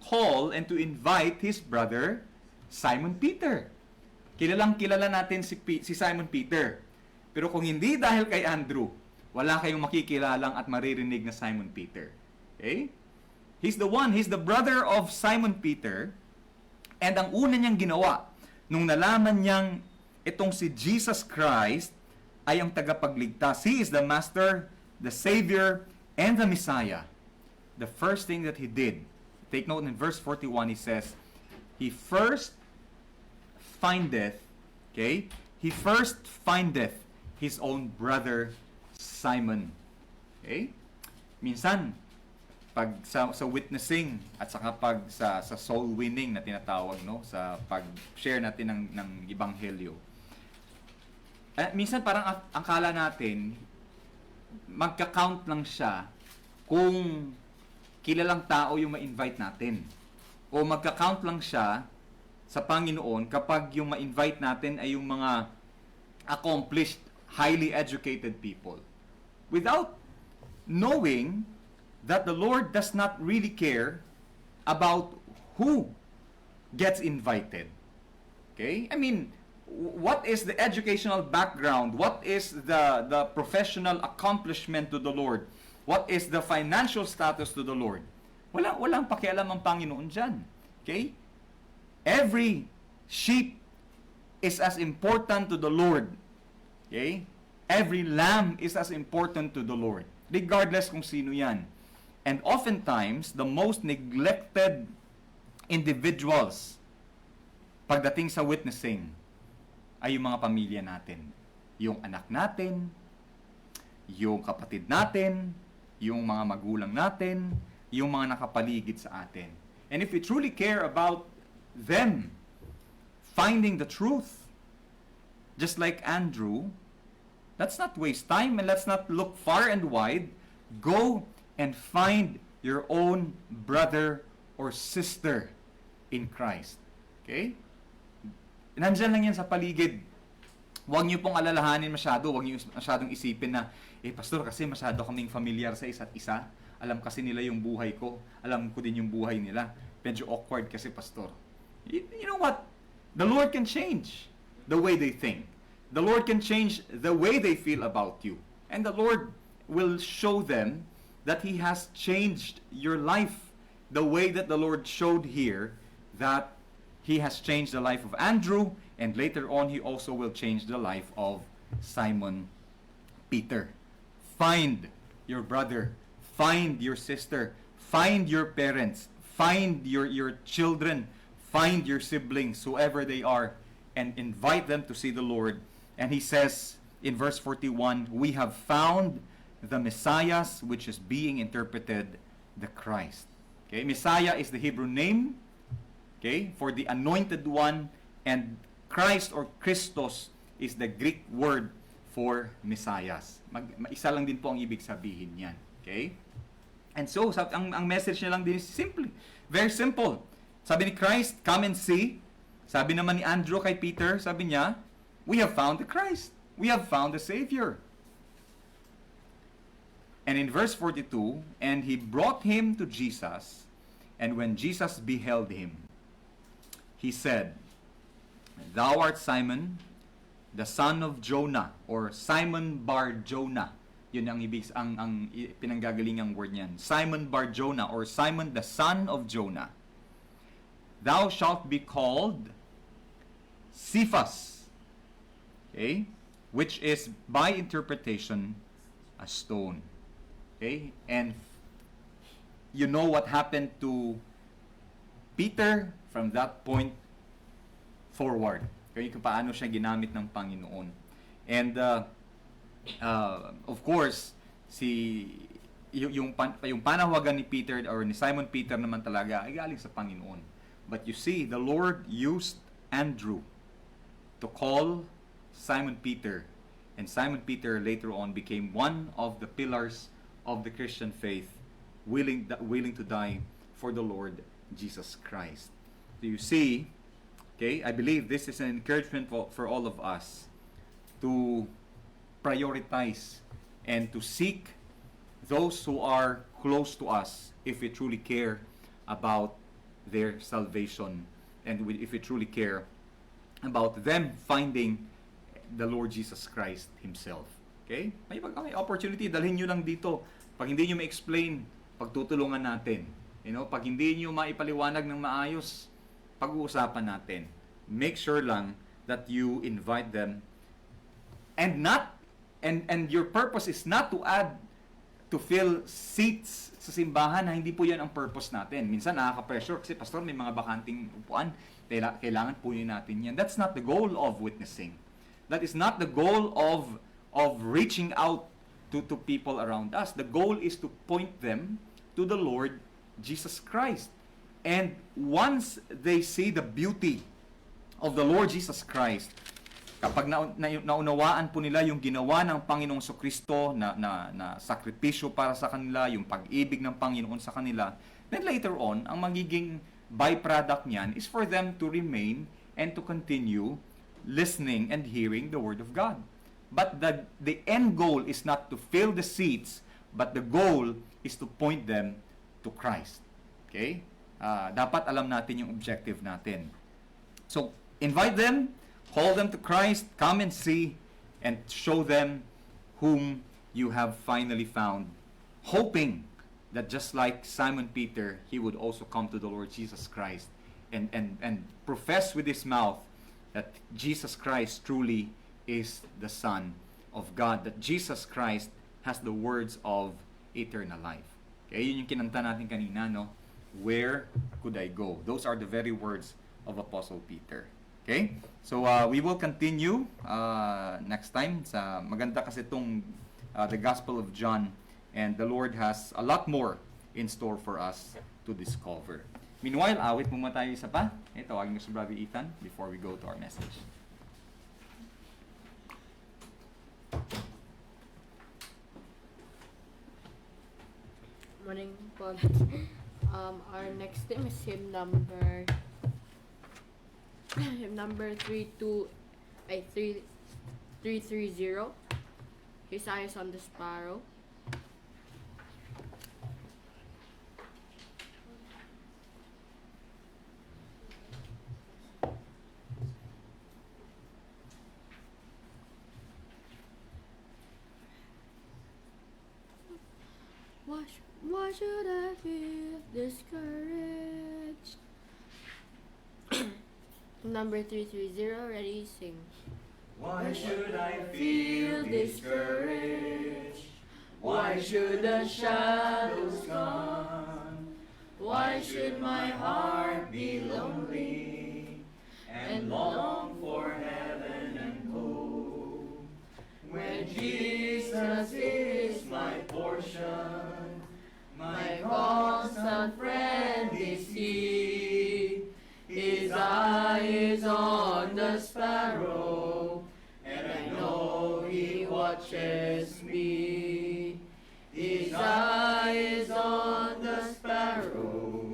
call and to invite his brother Simon Peter. Kilalang-kilala natin si Simon Peter. Pero kung hindi dahil kay Andrew, wala kayong makikilalang at maririnig na Simon Peter. Okay? He's the brother of Simon Peter. And ang una niyang ginawa, nung nalaman niyang itong si Jesus Christ ay ang tagapagligtas, He is the Master, the Savior, and the Messiah. The first thing that He did, take note in verse 41, He says, He first findeth His own brother Simon. Okay? Minsan, pag sa witnessing at saka pag sa soul winning na tinatawag, no, sa pag-share natin ng ebanghelyo, minsan parang akala natin magka-count lang siya kung kilalang tao yung ma-invite natin, o magka-count lang siya sa Panginoon kapag yung ma-invite natin ay yung mga accomplished, highly educated people, without knowing that the Lord does not really care about who gets invited. Okay? I mean, what is the educational background? What is the professional accomplishment to the Lord? What is the financial status to the Lord? Walang pakialam ang Panginoon dyan. Okay? Every sheep is as important to the Lord. Okay? Every lamb is as important to the Lord, regardless kung sino yan. And oftentimes, the most neglected individuals pagdating sa witnessing ay yung mga pamilya natin. Yung anak natin, yung kapatid natin, yung mga magulang natin, yung mga nakapaligid sa atin. And if we truly care about them finding the truth, just like Andrew, let's not waste time and let's not look far and wide. Go and find your own brother or sister in Christ. Okay? Nandyan lang yan sa paligid. Huwag niyo pong alalahanin masyado, huwag niyo masyadong isipin na, pastor, kasi masyado kaming familiar sa isa't isa. Alam kasi nila yung buhay ko. Alam ko din yung buhay nila. Medyo awkward kasi, pastor. You know what? The Lord can change the way they think. The Lord can change the way they feel about you. And the Lord will show them that He has changed your life the way that the Lord showed here that He has changed the life of Andrew, and later on He also will change the life of Simon Peter. Find your brother, find your sister, find your parents, find your children, find your siblings, whoever they are, and invite them to see the Lord. And He says in verse 41, we have found the Messiah, which is being interpreted the Christ. Okay, Messiah is the Hebrew name, okay, for the anointed one, and Christ or Christos is the Greek word for Messiah. Isa lang din po ang ibig sabihin niyan. Okay? And so, ang message niya lang din is simply, very simple. Sabi ni Christ, come and see. Sabi naman ni Andrew kay Peter, sabi niya, we have found the Christ. We have found the Savior. And in verse 42, and he brought him to Jesus, and when Jesus beheld him, he said, thou art Simon, the son of Jonah, or Simon Bar Jonah. Yun ang pinanggagalingang word niyan. Simon Bar Jonah, or Simon the son of Jonah. Thou shalt be called Cephas, okay, which is by interpretation a stone. Okay, and you know what happened to Peter from that point forward. Kaya kung paano siya ginamit ng Panginoon. And of course, yung panawagan ni Peter or ni Simon Peter naman talaga ay galing sa Panginoon. But you see, the Lord used Andrew to call Simon Peter, and Simon Peter later on became one of the pillars of the Christian faith, willing to die for the Lord Jesus Christ. So you see, okay, I believe this is an encouragement for all of us to prioritize and to seek those who are close to us if we truly care about their salvation and if we truly care about them finding the Lord Jesus Christ Himself. Okay? May opportunity, dalhin nyo lang dito. Pag hindi nyo ma-explain, pagtutulungan natin. You know, pag hindi nyo maipaliwanag ng maayos, pag-uusapan natin. Make sure lang that you invite them and your purpose is not to add to fill seats sa simbahan, na hindi po yan ang purpose natin. Minsan nakaka-pressure kasi, pastor, may mga bakanting upuan, kailangan punin natin yan. That's not the goal of witnessing. That is not the goal of reaching out to people around us. The goal is to point them to the Lord Jesus Christ. And once they see the beauty of the Lord Jesus Christ, kapag naunawaan po nila yung ginawa ng Panginoong Kristo na sakripisyo para sa kanila, yung pag-ibig ng Panginoon sa kanila, then later on, ang magiging byproduct niyan is for them to remain and to continue listening and hearing the Word of God. But the end goal is not to fill the seats, but the goal is to point them to Christ. Okay? Dapat alam natin yung objective natin. So, invite them, call them to Christ, come and see, and show them whom you have finally found, hoping that just like Simon Peter, he would also come to the Lord Jesus Christ and profess with his mouth that Jesus Christ truly is the Son of God, that Jesus Christ has the words of eternal life. Okay, yun yung kinanta natin kanina, no? Where could I go? Those are the very words of Apostle Peter. Okay? So, we will continue next time. Maganda kasi itong the Gospel of John, and the Lord has a lot more in store for us to discover. Meanwhile, awit muna tayo isa pa. Tawagin ko si Brother Ethan before we go to our message. Morning, Paul. Our next hymn is hymn number 330. His eyes on the sparrow. Why should I feel discouraged? Number 330, ready, sing. Why should I feel discouraged? Why should the shadows come? Why should my heart be lonely and long for heaven and home? When Jesus is my portion, my constant friend is He. His eye is on the sparrow, and I know He watches me. His eye is on the sparrow,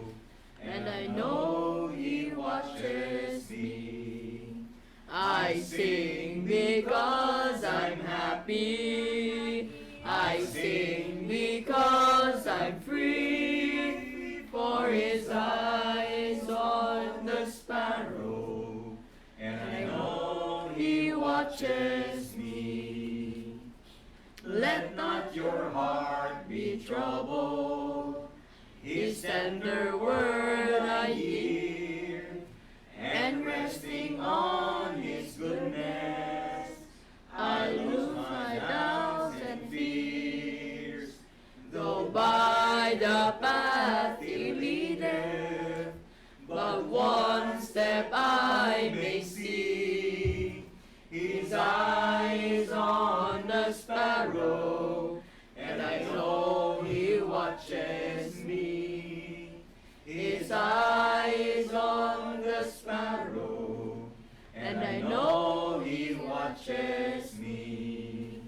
and I know He watches me. I sing because I'm happy. I sing because I'm free. For His eye is on the sparrow, and I know He watches me. Let not your heart be troubled. His tender word I hear, and resting on His goodness, I lose my doubts and fears. Though by the path He leadeth, but one step I may see. His eye is on the sparrow, and I know He watches me. His eye is on the sparrow, and I know He watches me.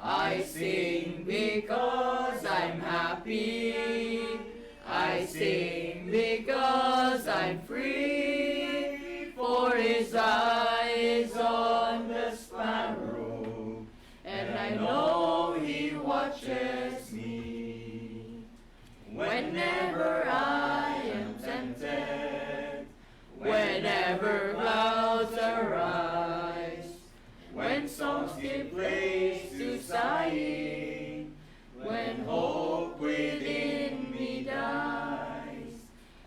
I sing because I'm happy. I sing because I'm free. For His eye is on the sparrow, and I know He watches me. Whenever I am tempted, whenever clouds arise, when songs give place to sighing, when hope within me dies,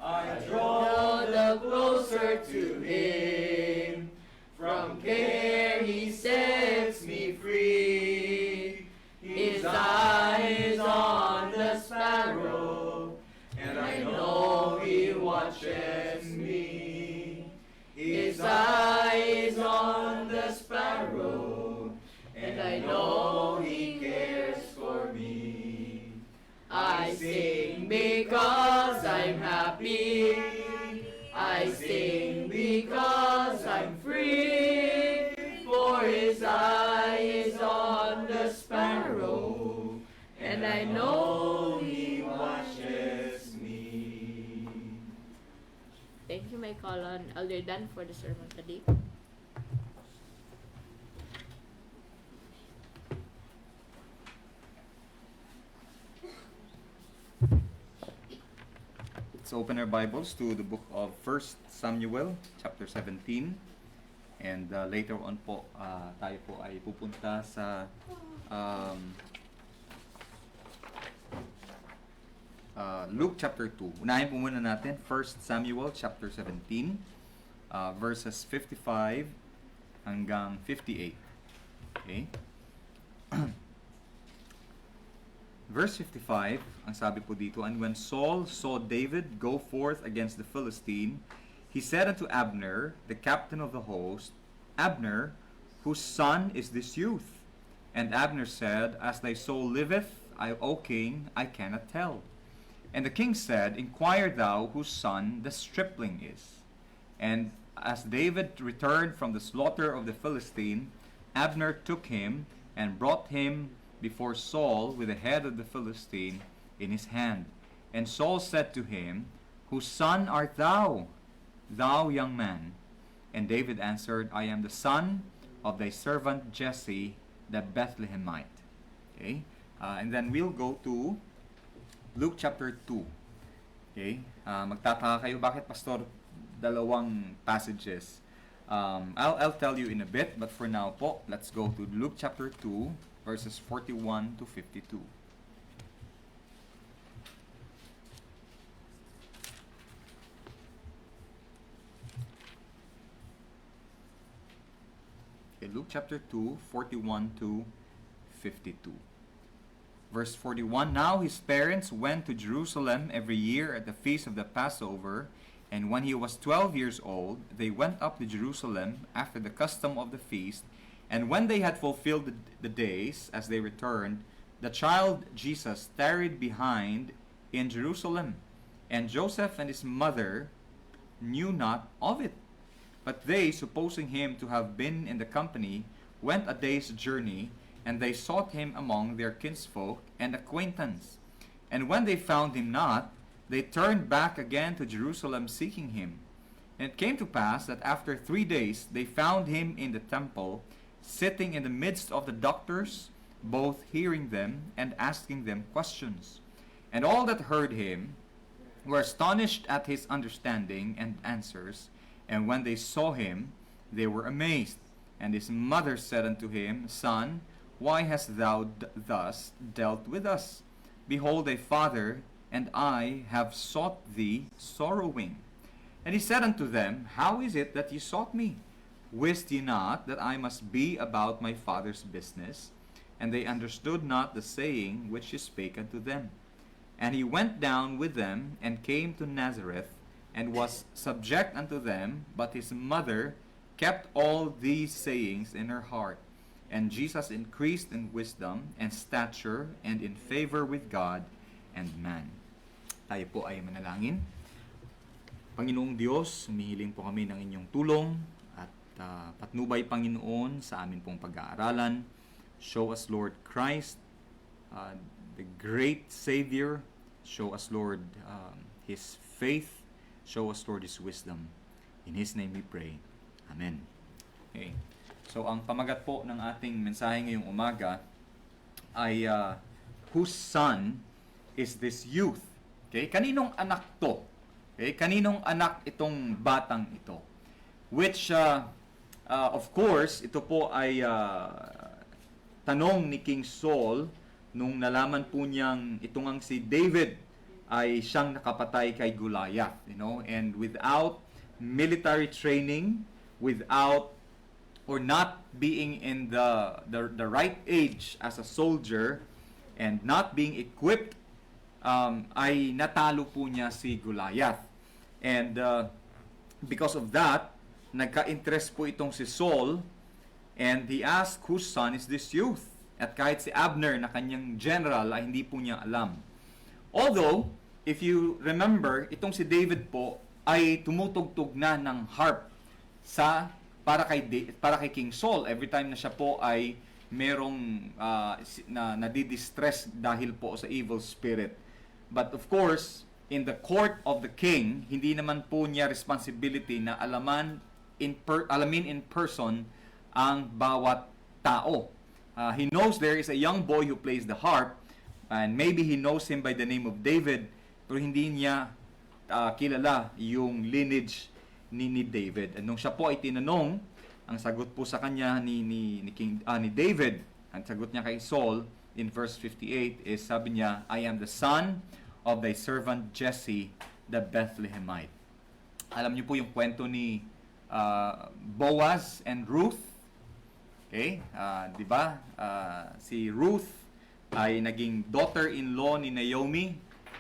I draw the closer to Him. From care He sets me free. His eye is on the sparrow, and I know He watches me. His eye is on the sparrow, and I know He cares for me. I sing because I'm happy. I sing because I'm free. For His eye is on the sparrow, and I know He watches me. Thank you, may call on Elder Dan for the sermon today. Let's open our Bibles to the book of 1 Samuel, chapter 17. And later on po, tayo po ay pupunta sa Luke chapter 2. Unahin po muna natin 1 Samuel chapter 17. verses 55 hanggang 58. Okay? Verse 55, ang sabi po dito, "And when Saul saw David go forth against the Philistine, he said unto Abner, the captain of the host, Abner, whose son is this youth? And Abner said, As thy soul liveth, O king, I cannot tell. And the king said, Inquire thou whose son the stripling is. And as David returned from the slaughter of the Philistine, Abner took him and brought him before Saul with the head of the Philistine in his hand. And Saul said to him, Whose son art thou, thou young man? And David answered, I am the son of thy servant Jesse the Bethlehemite." Okay? And then we'll go to Luke chapter 2. Okay? Magtataka kayo, bakit pastor dalawang passages? I'll tell you in a bit, but for now po, let's go to Luke chapter 2, verses 41 to 52. Okay, Luke chapter 2, 41 to 52. Verse 41, "Now his parents went to Jerusalem every year at the feast of the Passover, and when he was 12 years old, they went up to Jerusalem after the custom of the feast. And when they had fulfilled the days, as they returned, the child Jesus tarried behind in Jerusalem. And Joseph and his mother knew not of it. But they, supposing him to have been in the company, went a day's journey, and they sought him among their kinsfolk and acquaintance. And when they found him not, they turned back again to Jerusalem seeking him. And it came to pass that after 3 days they found him in the temple, sitting in the midst of the doctors, both hearing them and asking them questions. And all that heard him were astonished at his understanding and answers. And when they saw him, they were amazed. And his mother said unto him, Son, why hast thou thus dealt with us? Behold, thy father and I have sought thee sorrowing. And he said unto them, How is it that ye sought me? Wist ye not that I must be about my father's business? And they understood not the saying which he spake unto them. And he went down with them, and came to Nazareth, and was subject unto them, but his mother kept all these sayings in her heart. And Jesus increased in wisdom and stature and in favor with God and man. Tayo po ay manalangin. Panginoong Diyos, humihiling po kami ng inyong tulong at patnubay, Panginoon, sa amin pong pag-aaralan. Show us, Lord Christ, the great Savior. Show us, Lord, His faith. Show us, Lord, His wisdom. In His name we pray. Amen. Okay. So, ang pamagat po ng ating mensahe ngayong umaga ay whose son is this youth? Okay? Kaninong anak to? Okay? Kaninong anak itong batang ito? Which, of course, ito po ay tanong ni King Saul nung nalaman po niyang itong ang si David ay siyang nakapatay kay Goliath, you know, and without military training, without or not being in the right age as a soldier and not being equipped, ay natalo po niya si Goliath. And because of that, nagka-interest po itong si Saul, and he asked, whose son is this youth? At kahit si Abner na kanyang general ay hindi po niya alam. Although, if you remember, itong si David po ay tumutugtog na ng harp para kay King Saul every time na siya po ay merong nadidistress dahil po sa evil spirit. But of course, in the court of the king, hindi naman po niya responsibility na alamin in person ang bawat tao. He knows there is a young boy who plays the harp, and maybe he knows him by the name of David, pero hindi niya kilala yung lineage ni David. And nung siya po ay tinanong, ang sagot po sa kanya ni David, ang sagot niya kay Saul in verse 58 is, sabi niya, I am the son of thy servant Jesse the Bethlehemite. Alam niyo po yung kwento ni Boaz and Ruth. Okay? Di ba? Si Ruth ay naging daughter-in-law ni Naomi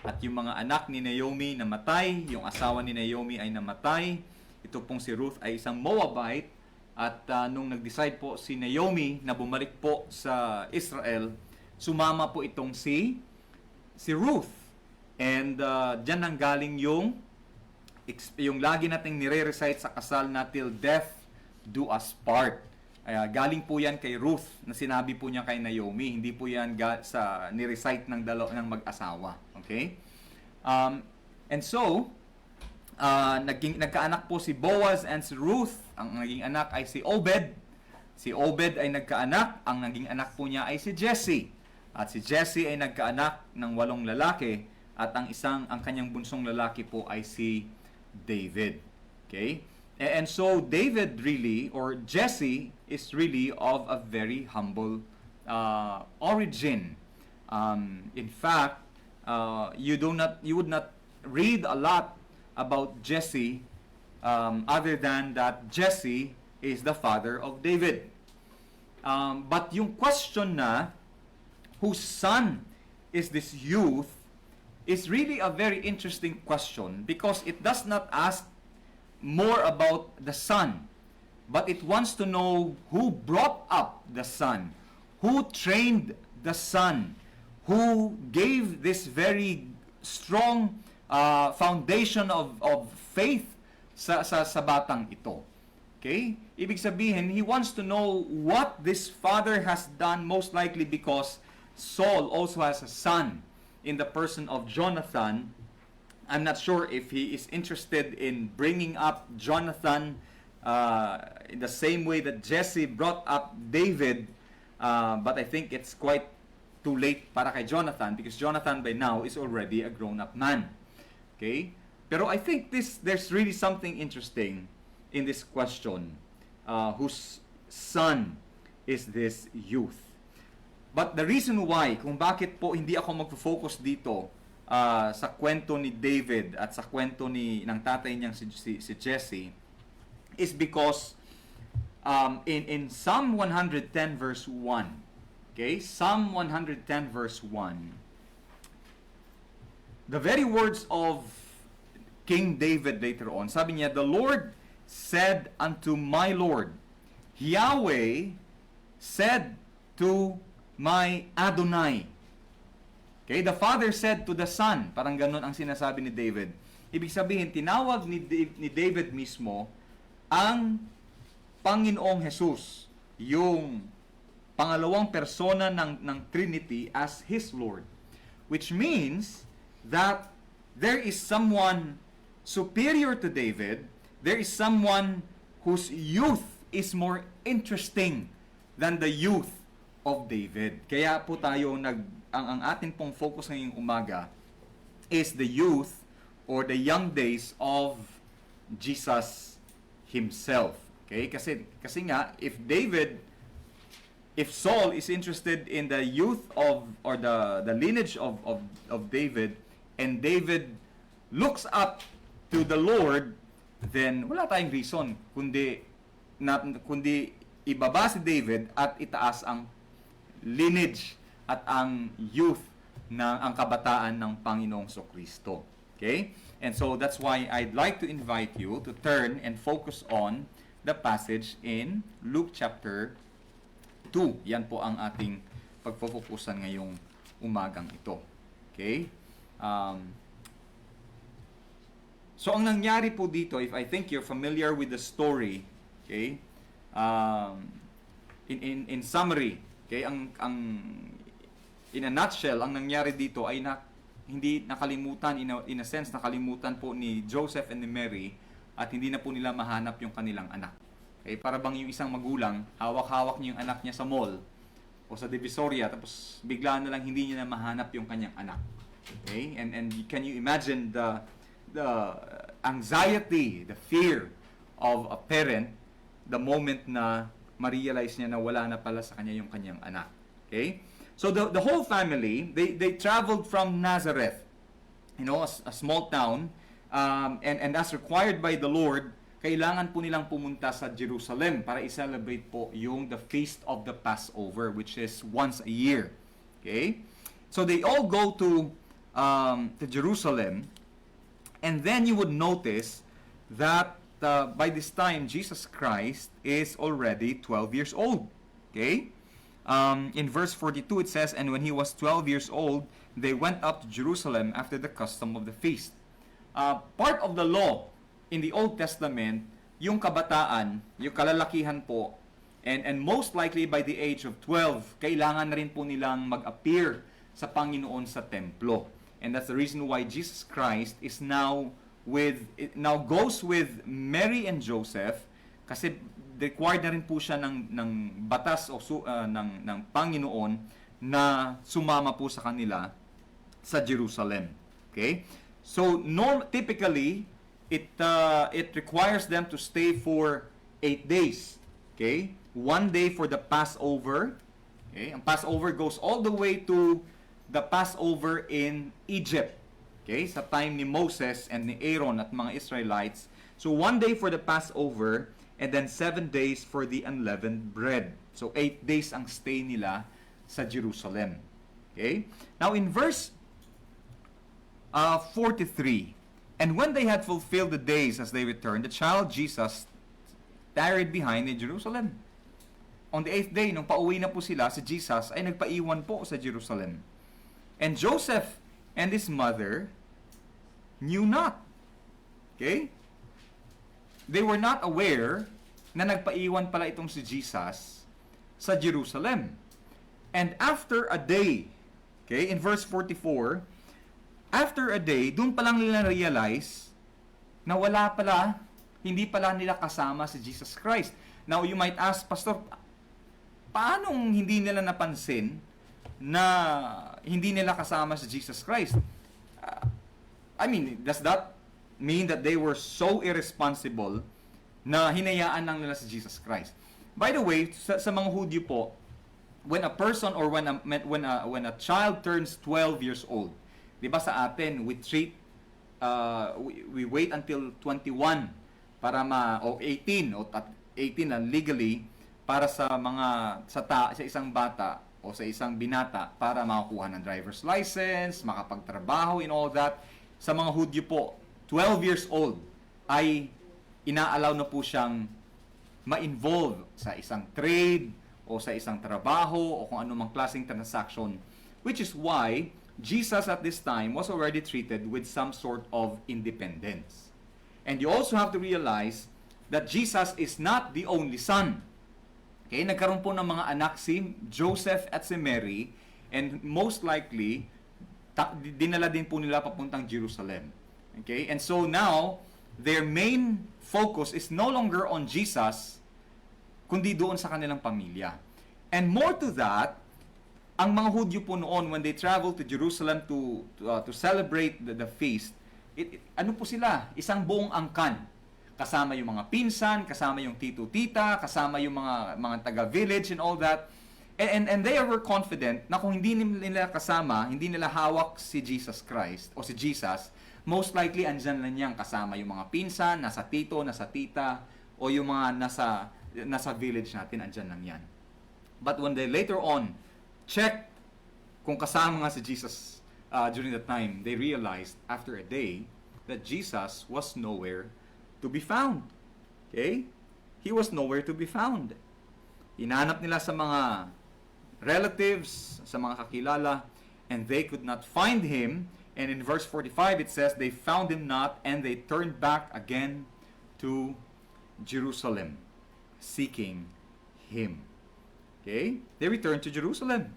at yung mga anak ni Naomi namatay, yung asawa ni Naomi ay namatay. Ito pong si Ruth ay isang Moabite at nung nag-decide po si Naomi na bumalik po sa Israel, sumama po itong si Ruth. And diyan nang galing yung lagi nating nire-recite sa kasal na till death do us part. Galing po yan kay Ruth na sinabi po niya kay Naomi. Hindi po yan sa ni-recite ng mag-asawa. Okay? And so, nagkaanak po si Boaz and si Ruth. Ang naging anak ay si Obed. Si Obed ay nagkaanak. Ang naging anak po niya ay si Jesse. At si Jesse ay nagkaanak ng 8 lalaki. At ang kanyang bunsong lalaki po ay si David. Okay? And so David really, or Jesse, is really of a very humble origin. In fact, you would not read a lot about Jesse other than that Jesse is the father of David. But yung question na, whose son is this youth, is really a very interesting question because it does not ask more about the son, but it wants to know who brought up the son, who trained the son, who gave this very strong foundation of faith sa batang ito. Okay? Ibig sabihin, he wants to know what this father has done, most likely because Saul also has a son in the person of Jonathan. I'm not sure if he is interested in bringing up Jonathan in the same way that Jesse brought up David, but I think it's quite too late para kay Jonathan because Jonathan by now is already a grown-up man. Okay? Pero I think there's really something interesting in this question. Whose son is this youth? But the reason why, kung bakit po hindi ako magfo-focus dito sa kwento ni David at sa kwento ng tatay niyang si Jesse, is because in Psalm 110 verse 1, okay, Psalm 110 verse 1, the very words of King David later on, sabi niya, the Lord said unto my Lord, Yahweh said to my Adonai. Okay, the father said to the son, parang ganun ang sinasabi ni David. Ibig sabihin, tinawag ni David mismo ang Panginoong Jesus, yung pangalawang persona ng Trinity as his Lord. Which means that there is someone superior to David, there is someone whose youth is more interesting than the youth of David. Kaya po tayo ang atin pong focus ngayong umaga is the youth or the young days of Jesus himself. Okay? Kasi nga if Saul is interested in the youth of or the lineage of David, and David looks up to the Lord, then wala tayong reason kundi ibaba si David at itaas ang lineage at ang youth ang kabataan ng Panginoong Kristo. Okay? And so that's why I'd like to invite you to turn and focus on the passage in Luke chapter 2. Yan po ang ating pagfofokusan ngayong umagang ito. Okay? So ang nangyari po dito, if I think you're familiar with the story, okay? In summary, okay, in a nutshell, ang nangyari dito ay hindi nakalimutan, in a sense, nakalimutan po ni Joseph and ni Mary at hindi na po nila mahanap yung kanilang anak. Okay, para bang yung isang magulang, hawak-hawak niya yung anak niya sa mall o sa Divisoria, tapos bigla na lang hindi niya na mahanap yung kanyang anak. Okay? And can you imagine the anxiety, the fear of a parent the moment na ma-realize niya na wala na pala sa kanya yung kanyang anak. Okay? So the whole family, they traveled from Nazareth, a small town, and as required by the Lord, kailangan po nilang pumunta sa Jerusalem para i-celebrate po yung the Feast of the Passover, which is once a year. Okay? So they all go to Jerusalem, and then you would notice that by this time, Jesus Christ is already 12 years old. Okay? In verse 42, it says, "And when he was 12 years old, they went up to Jerusalem after the custom of the feast." Part of the law in the Old Testament, yung kabataan, yung kalalakihan po, and most likely by the age of 12, kailangan na rin po nilang mag-appear sa Panginoon sa templo. And that's the reason why Jesus Christ is now goes with Mary and Joseph, kasi required na rin po siya ng batas o ng Panginoon na sumama po sa kanila sa Jerusalem. Okay? So typically it requires them to stay for 8 days. Okay? 1 day for the Passover. Okay? Ang Passover goes all the way to the Passover in Egypt. Okay? Sa time ni Moses and ni Aaron at mga Israelites. So 1 day for the Passover, and then 7 days for the unleavened bread. So 8 days ang stay nila sa Jerusalem. Okay? Now in verse 43, "And when they had fulfilled the days as they returned, the child Jesus tarried behind in Jerusalem." On the 8th day, nung pauwi na po sila, si Jesus ay nagpaiwan po sa Jerusalem. "And Joseph and his mother knew not." Okay? They were not aware na nagpaiwan pala itong si Jesus sa Jerusalem. "And after a day," okay, in verse 44, after a day, doon pa lang nila realize na hindi pala nila kasama si Jesus Christ. Now, you might ask, Pastor, paano hindi nila napansin na hindi nila kasama si Jesus Christ? Does that mean that they were so irresponsible na hinayaan lang nila si Jesus Christ? By the way, sa mga Hudyo po, when a person or when a child turns 12 years old, di ba sa atin, we wait until 21 para o 18 na legally para sa isang bata o sa isang binata para makakuha ng driver's license, makapagtrabaho and all that. Sa mga Hudyo po, 12 years old ay ina-allow na po siyang ma-involve sa isang trade o sa isang trabaho o kung anumang klaseng transaction, which is why Jesus at this time was already treated with some sort of independence. And you also have to realize that Jesus is not the only son. Okay, nagkaroon po ng mga anak si Joseph at si Mary, and most likely dinala din po nila papuntang Jerusalem. Okay? And so now their main focus is no longer on Jesus kundi doon sa kanilang pamilya. And more to that, ang mga Hudyo po noon, when they travel to Jerusalem to celebrate the feast, ano po sila? Isang buong angkan. Kasama yung mga pinsan, kasama yung tito-tita, kasama yung mga taga-village and all that. And they were confident na kung hindi nila kasama, hindi nila hawak si Jesus Christ o si Jesus, most likely andyan lang niyang kasama yung mga pinsan, nasa tito, nasa tita, o yung mga nasa village natin, andyan lang yan. But when they later on check kung kasama nga si Jesus during that time, they realized after a day that Jesus was nowhere to be found. Okay? He was nowhere to be found. Hinanap nila sa mga relatives, sa mga kakilala, and they could not find him. And in verse 45 it says, "They found him not, and they turned back again to Jerusalem, seeking him." Okay? They returned to Jerusalem.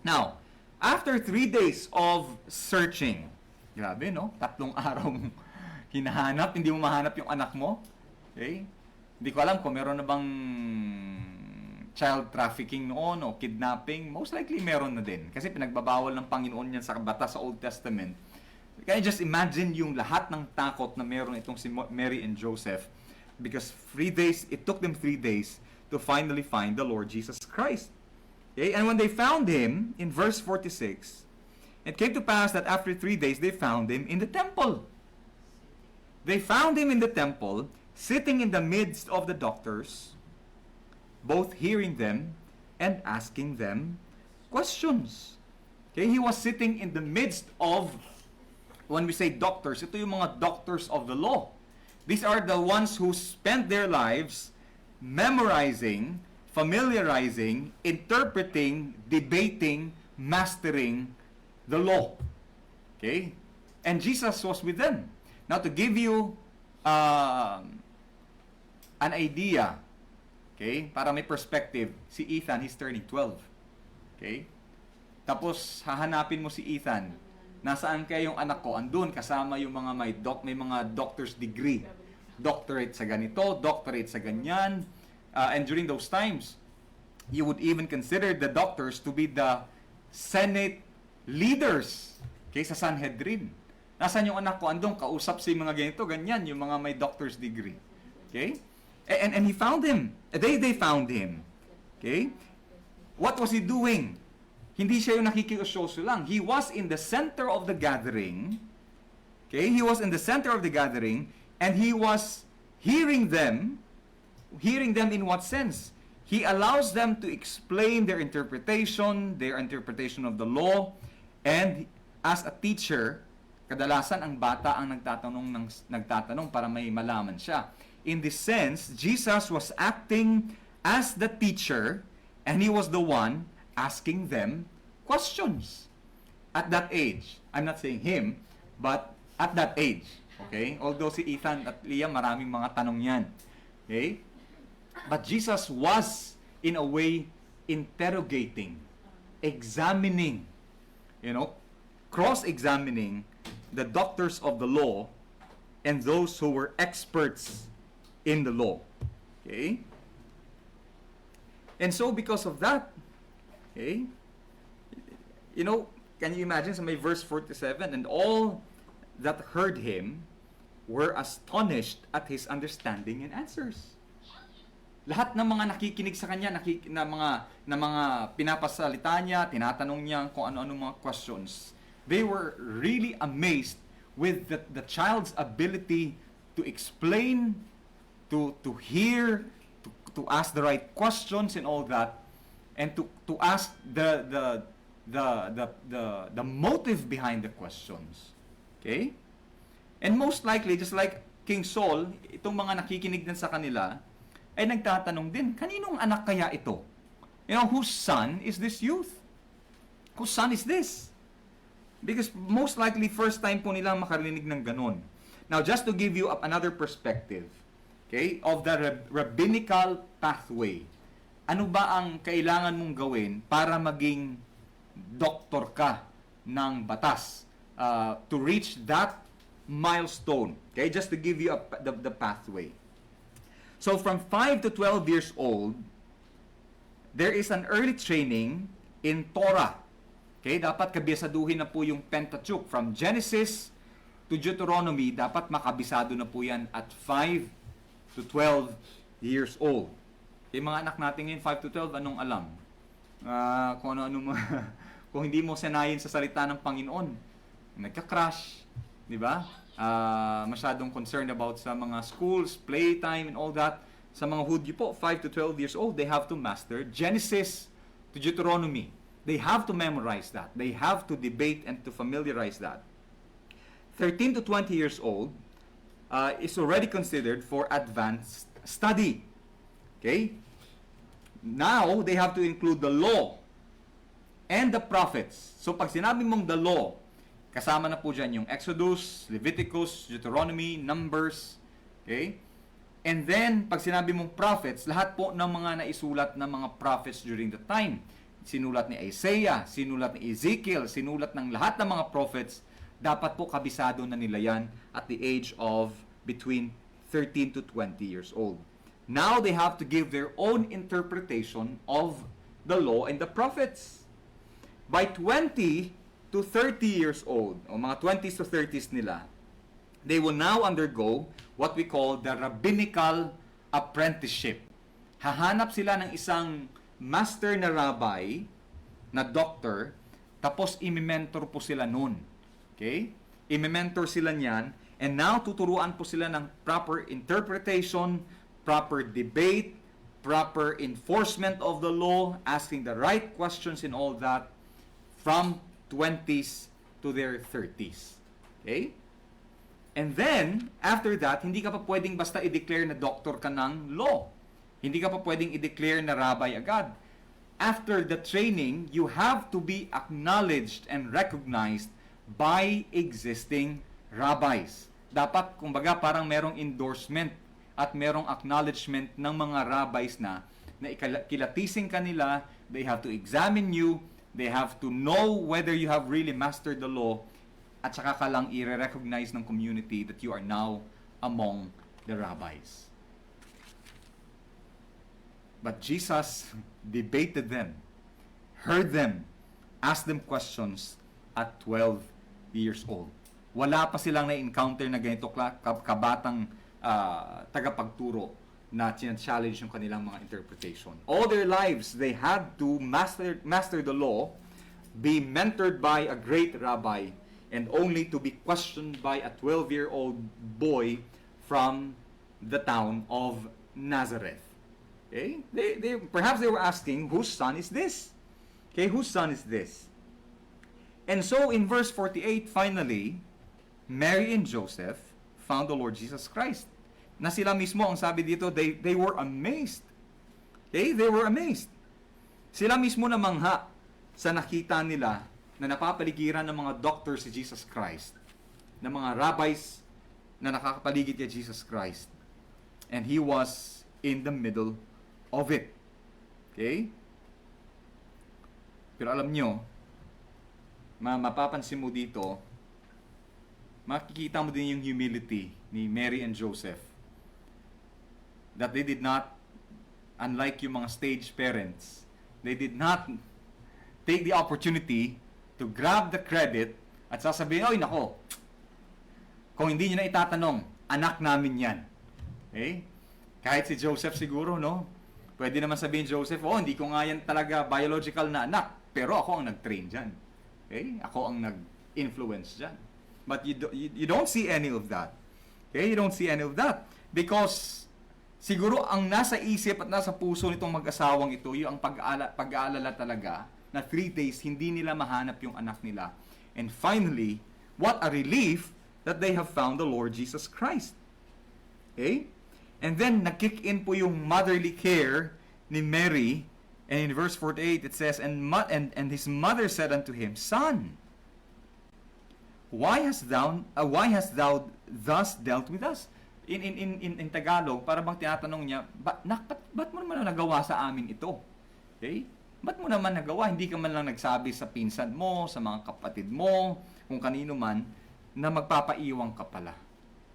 Now, after 3 days of searching, grabe no? 3 araw hinahanap, hindi mo mahanap yung anak mo. Okay? Hindi ko alam kung meron na bang child trafficking noon o kidnapping. Most likely meron na din. Kasi pinagbabawal ng Panginoon yan sa batas sa Old Testament. Can you just imagine yung lahat ng takot na meron itong si Mary and Joseph? Because it took them 3 days to finally find the Lord Jesus Christ. Okay? And when they found him, in verse 46, it came to pass that after 3 days they found him in the temple. They found him in the temple, sitting in the midst of the doctors, both hearing them and asking them questions. Okay, he was sitting in the midst of, when we say doctors, ito yung mga doctors of the law. These are the ones who spent their lives memorizing, familiarizing, interpreting, debating, mastering the law. Okay? And Jesus was with them. Now, to give you an idea, okay, para may perspective, si Ethan, he's turning 12. Okay? Tapos, hahanapin mo si Ethan. Nasaan kaya yung anak ko? Andun, kasama yung mga may mga doctor's degree. Doctorate sa ganito, doctorate sa ganyan. And during those times, you would even consider the doctors to be the Senate leaders. Okay, sa Sanhedrin. Nasaan yung anak ko? Andun, kausap si mga ganito, ganyan, yung mga may doctor's degree. Okay? And he found him. They found him. Okay? What was he doing? Hindi siya yung nakikiusyoso lang. He was in the center of the gathering. Okay? He was in the center of the gathering and he was hearing them. Hearing them in what sense? He allows them to explain their interpretation of the law. And as a teacher, kadalasan ang bata ang nagtatanong para may malaman siya. In this sense, Jesus was acting as the teacher and he was the one asking them questions. At that age, I'm not saying him, but at that age, okay? Although si Ethan at Leah, maraming mga tanong yan. Okay? But Jesus was, in a way, interrogating, examining, cross-examining the doctors of the law and those who were experts in the law. Okay? And so, because of that, okay, can you imagine sa may verse 47, and all that heard him were astonished at his understanding and answers. Lahat ng mga nakikinig sa kanya, na mga pinapasalita niya, tinatanong niya kung ano-ano mga questions, they were really amazed with the child's ability to explain, to hear, to ask the right questions and all that, and to ask the motive behind the questions. Okay? And most likely, just like King Saul, itong mga nakikinig din sa kanila, ay nagtatanong din, kaninong anak kaya ito? Whose son is this youth? Whose son is this? Because most likely, first time po nilang makarinig ng ganon. Now, just to give you another perspective, okay, of the rabbinical pathway, ano ba ang kailangan mong gawin para maging doktor ka ng batas to reach that milestone? Okay, just to give you the pathway. So from 5 to 12 years old, there is an early training in Torah. Okay, dapat kabisaduhin na po yung Pentateuch from Genesis to Deuteronomy. Dapat makabisado na po yan at 5 to 12 years old. Okay, mga anak natin ngayon 5 to 12, anong alam? Kung ano kung hindi mo sanayin sa salita ng Panginoon, nagka-crash, di ba? Masyadong concerned about sa mga schools, playtime and all that. Sa mga Hudyo po, 5 to 12 years old, they have to master Genesis to Deuteronomy. They have to memorize that. They have to debate and to familiarize that. 13 to 20 years old is already considered for advanced study. Okay? Now, they have to include the law and the prophets. So, pag sinabi mong the law, kasama na po dyan yung Exodus, Leviticus, Deuteronomy, Numbers. Okay? And then, pag sinabi mong prophets, lahat po ng mga naisulat ng mga prophets during the time. Sinulat ni Isaiah, sinulat ni Ezekiel, sinulat ng lahat ng mga prophets, dapat po kabisado na nila yan at the age of between 13 to 20 years old. Now, they have to give their own interpretation of the law and the prophets. By 20 to 30 years old, o mga 20s to 30s nila, they will now undergo what we call the rabbinical apprenticeship. Hahanap sila ng isang master na rabbi, na doctor, tapos imi-mentor po sila nun. Okay? Imi-mentor sila niyan, And now, tuturuan po sila ng proper interpretation, proper debate, proper enforcement of the law, asking the right questions and all that from 20s to their 30s. Okay? And then, after that, hindi ka pa pwedeng basta i-declare na doctor ka ng law. Hindi ka pa pwedeng i-declare na rabbi agad. After the training, you have to be acknowledged and recognized by existing rabbis. Dapat, kumbaga, parang merong endorsement at merong acknowledgement ng mga rabbis na kilatisin kanila, they have to examine you, they have to know whether you have really mastered the law, at saka ka lang i-recognize ng community that you are now among the rabbis. But Jesus debated them, heard them, asked them questions at 12 years old. Wala pa silang na-encounter na ganito kabatang tagapagturo na challenge yung kanilang mga interpretation. All their lives, they had to master the law, be mentored by a great rabbi, and only to be questioned by a 12-year-old boy from the town of Nazareth. Okay? Perhaps they were asking, whose son is this? Okay, whose son is this? And so in verse 48, finally, Mary and Joseph found the Lord Jesus Christ. Na sila mismo, ang sabi dito, they were amazed. Okay? They were amazed. Sila mismo namangha sa nakita nila na napapaligiran ng mga doctors si Jesus Christ, ng mga rabbis na nakakapaligid kay Jesus Christ. And He was in the middle of it. Okay? Pero alam nyo, mapapansin mo dito, makikita mo din yung humility ni Mary and Joseph. That they did not, unlike yung mga stage parents, they did not take the opportunity to grab the credit at sasabihin, oy nako, kung hindi nyo na itatanong, anak namin yan. Okay? Kahit si Joseph siguro, no? Pwede naman sabihin Joseph, hindi ko nga yan talaga biological na anak, pero ako ang nag-train dyan. Okay? Ako ang nag-influence dyan. But you don't see any of that. Okay? You don't see any of that. Because siguro ang nasa isip at nasa puso nitong mag-asawang ito, yung pag-aalala talaga, na 3 days, hindi nila mahanap yung anak nila. And finally, what a relief that they have found the Lord Jesus Christ. Okay? And then, nag-kick in po yung motherly care ni Mary. And in verse 48, it says, And his mother said unto him, Son, why hast thou thus dealt with us? In Tagalog, para bang tinatanong niya, ba't mo naman nagawa sa amin ito? Okay? Ba't mo naman nagawa? Hindi ka man lang nagsabi sa pinsan mo, sa mga kapatid mo, kung kanino man, na magpapaiwang ka pala.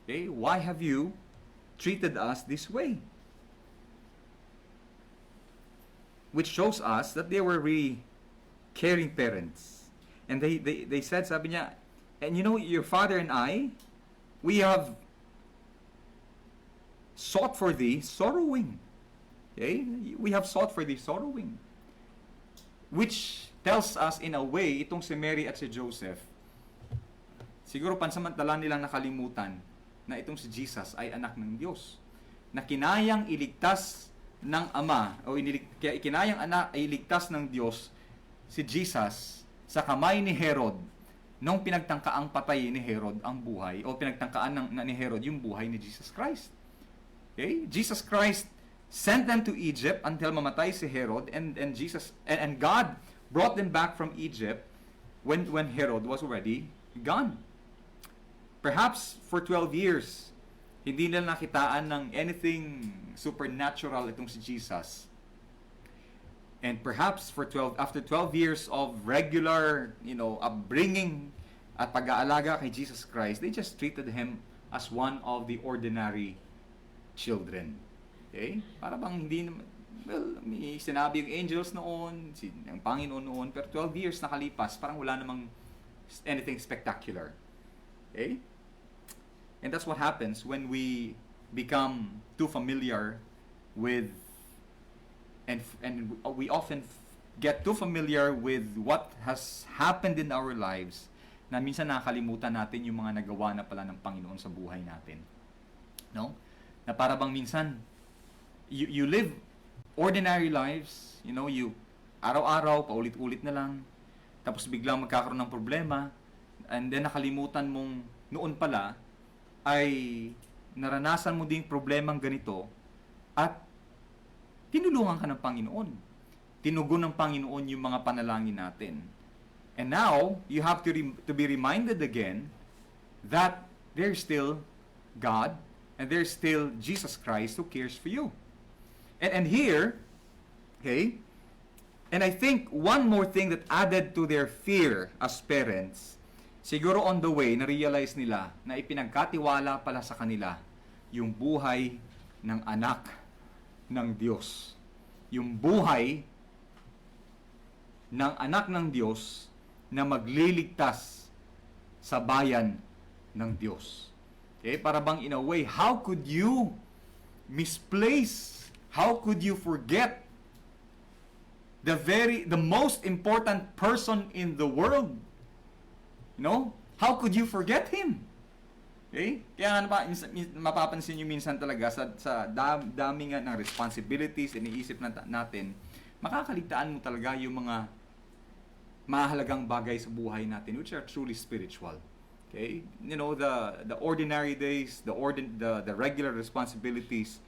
Okay? Why have you treated us this way? Which shows us that they were really caring parents. And they said, sabi niya, and you know, your father and I, we have sought for thee sorrowing. Okay? We have sought for thee sorrowing. Which tells us in a way, itong si Mary at si Joseph, siguro pansamantala nilang nakalimutan na itong si Jesus ay anak ng Diyos. Na kinayang iligtas ng Ama, o kinayang iligtas ng Diyos si Jesus sa kamay ni Herod nung pinagtangkaang patayin ni Herod ang buhay, o pinagtangkaan ni Herod yung buhay ni Jesus Christ. Okay? Jesus Christ sent them to Egypt until mamatay si Herod, and God brought them back from Egypt when Herod was already gone. Perhaps for 12 years, hindi nila nakitaan ng anything supernatural itong si Jesus. And perhaps after 12 years of regular, upbringing at pag-aalaga kay Jesus Christ, they just treated him as one of the ordinary children. Okay? Para bang hindi naman, may sinabi yung angels noon, ang Panginoon noon, pero 12 years nakalipas, parang wala namang anything spectacular. Okay? And that's what happens when we become too familiar with, and we often get too familiar with what has happened in our lives, na minsan nakakalimutan natin yung mga nagawa na pala ng Panginoon sa buhay natin. No? Na para bang minsan, you live ordinary lives, you araw-araw, paulit-ulit na lang, tapos biglang magkakaroon ng problema, and then nakalimutan mong noon pala, ay naranasan mo ding problemang ganito, at tinulungan ka ng Panginoon. Tinugon ng Panginoon yung mga panalangin natin. And now, you have to be reminded again that there's still God and there's still Jesus Christ who cares for you. And here, okay, and I think one more thing that added to their fear as parents, siguro on the way, na-realize nila na ipinagkatiwala pala sa kanila yung buhay ng anak ng Diyos. Yung buhay ng anak ng Diyos na magliligtas sa bayan ng Diyos. Okay? Para bang in a way, how could you misplace, how could you forget the most important person in the world? How could you forget him? Okay? Kaya nga mapapansin nyo minsan talaga sa dami nga ng responsibilities, iniisip natin, makakaligtaan mo talaga yung mga mahalagang bagay sa buhay natin which are truly spiritual. Okay? The ordinary days, the regular responsibilities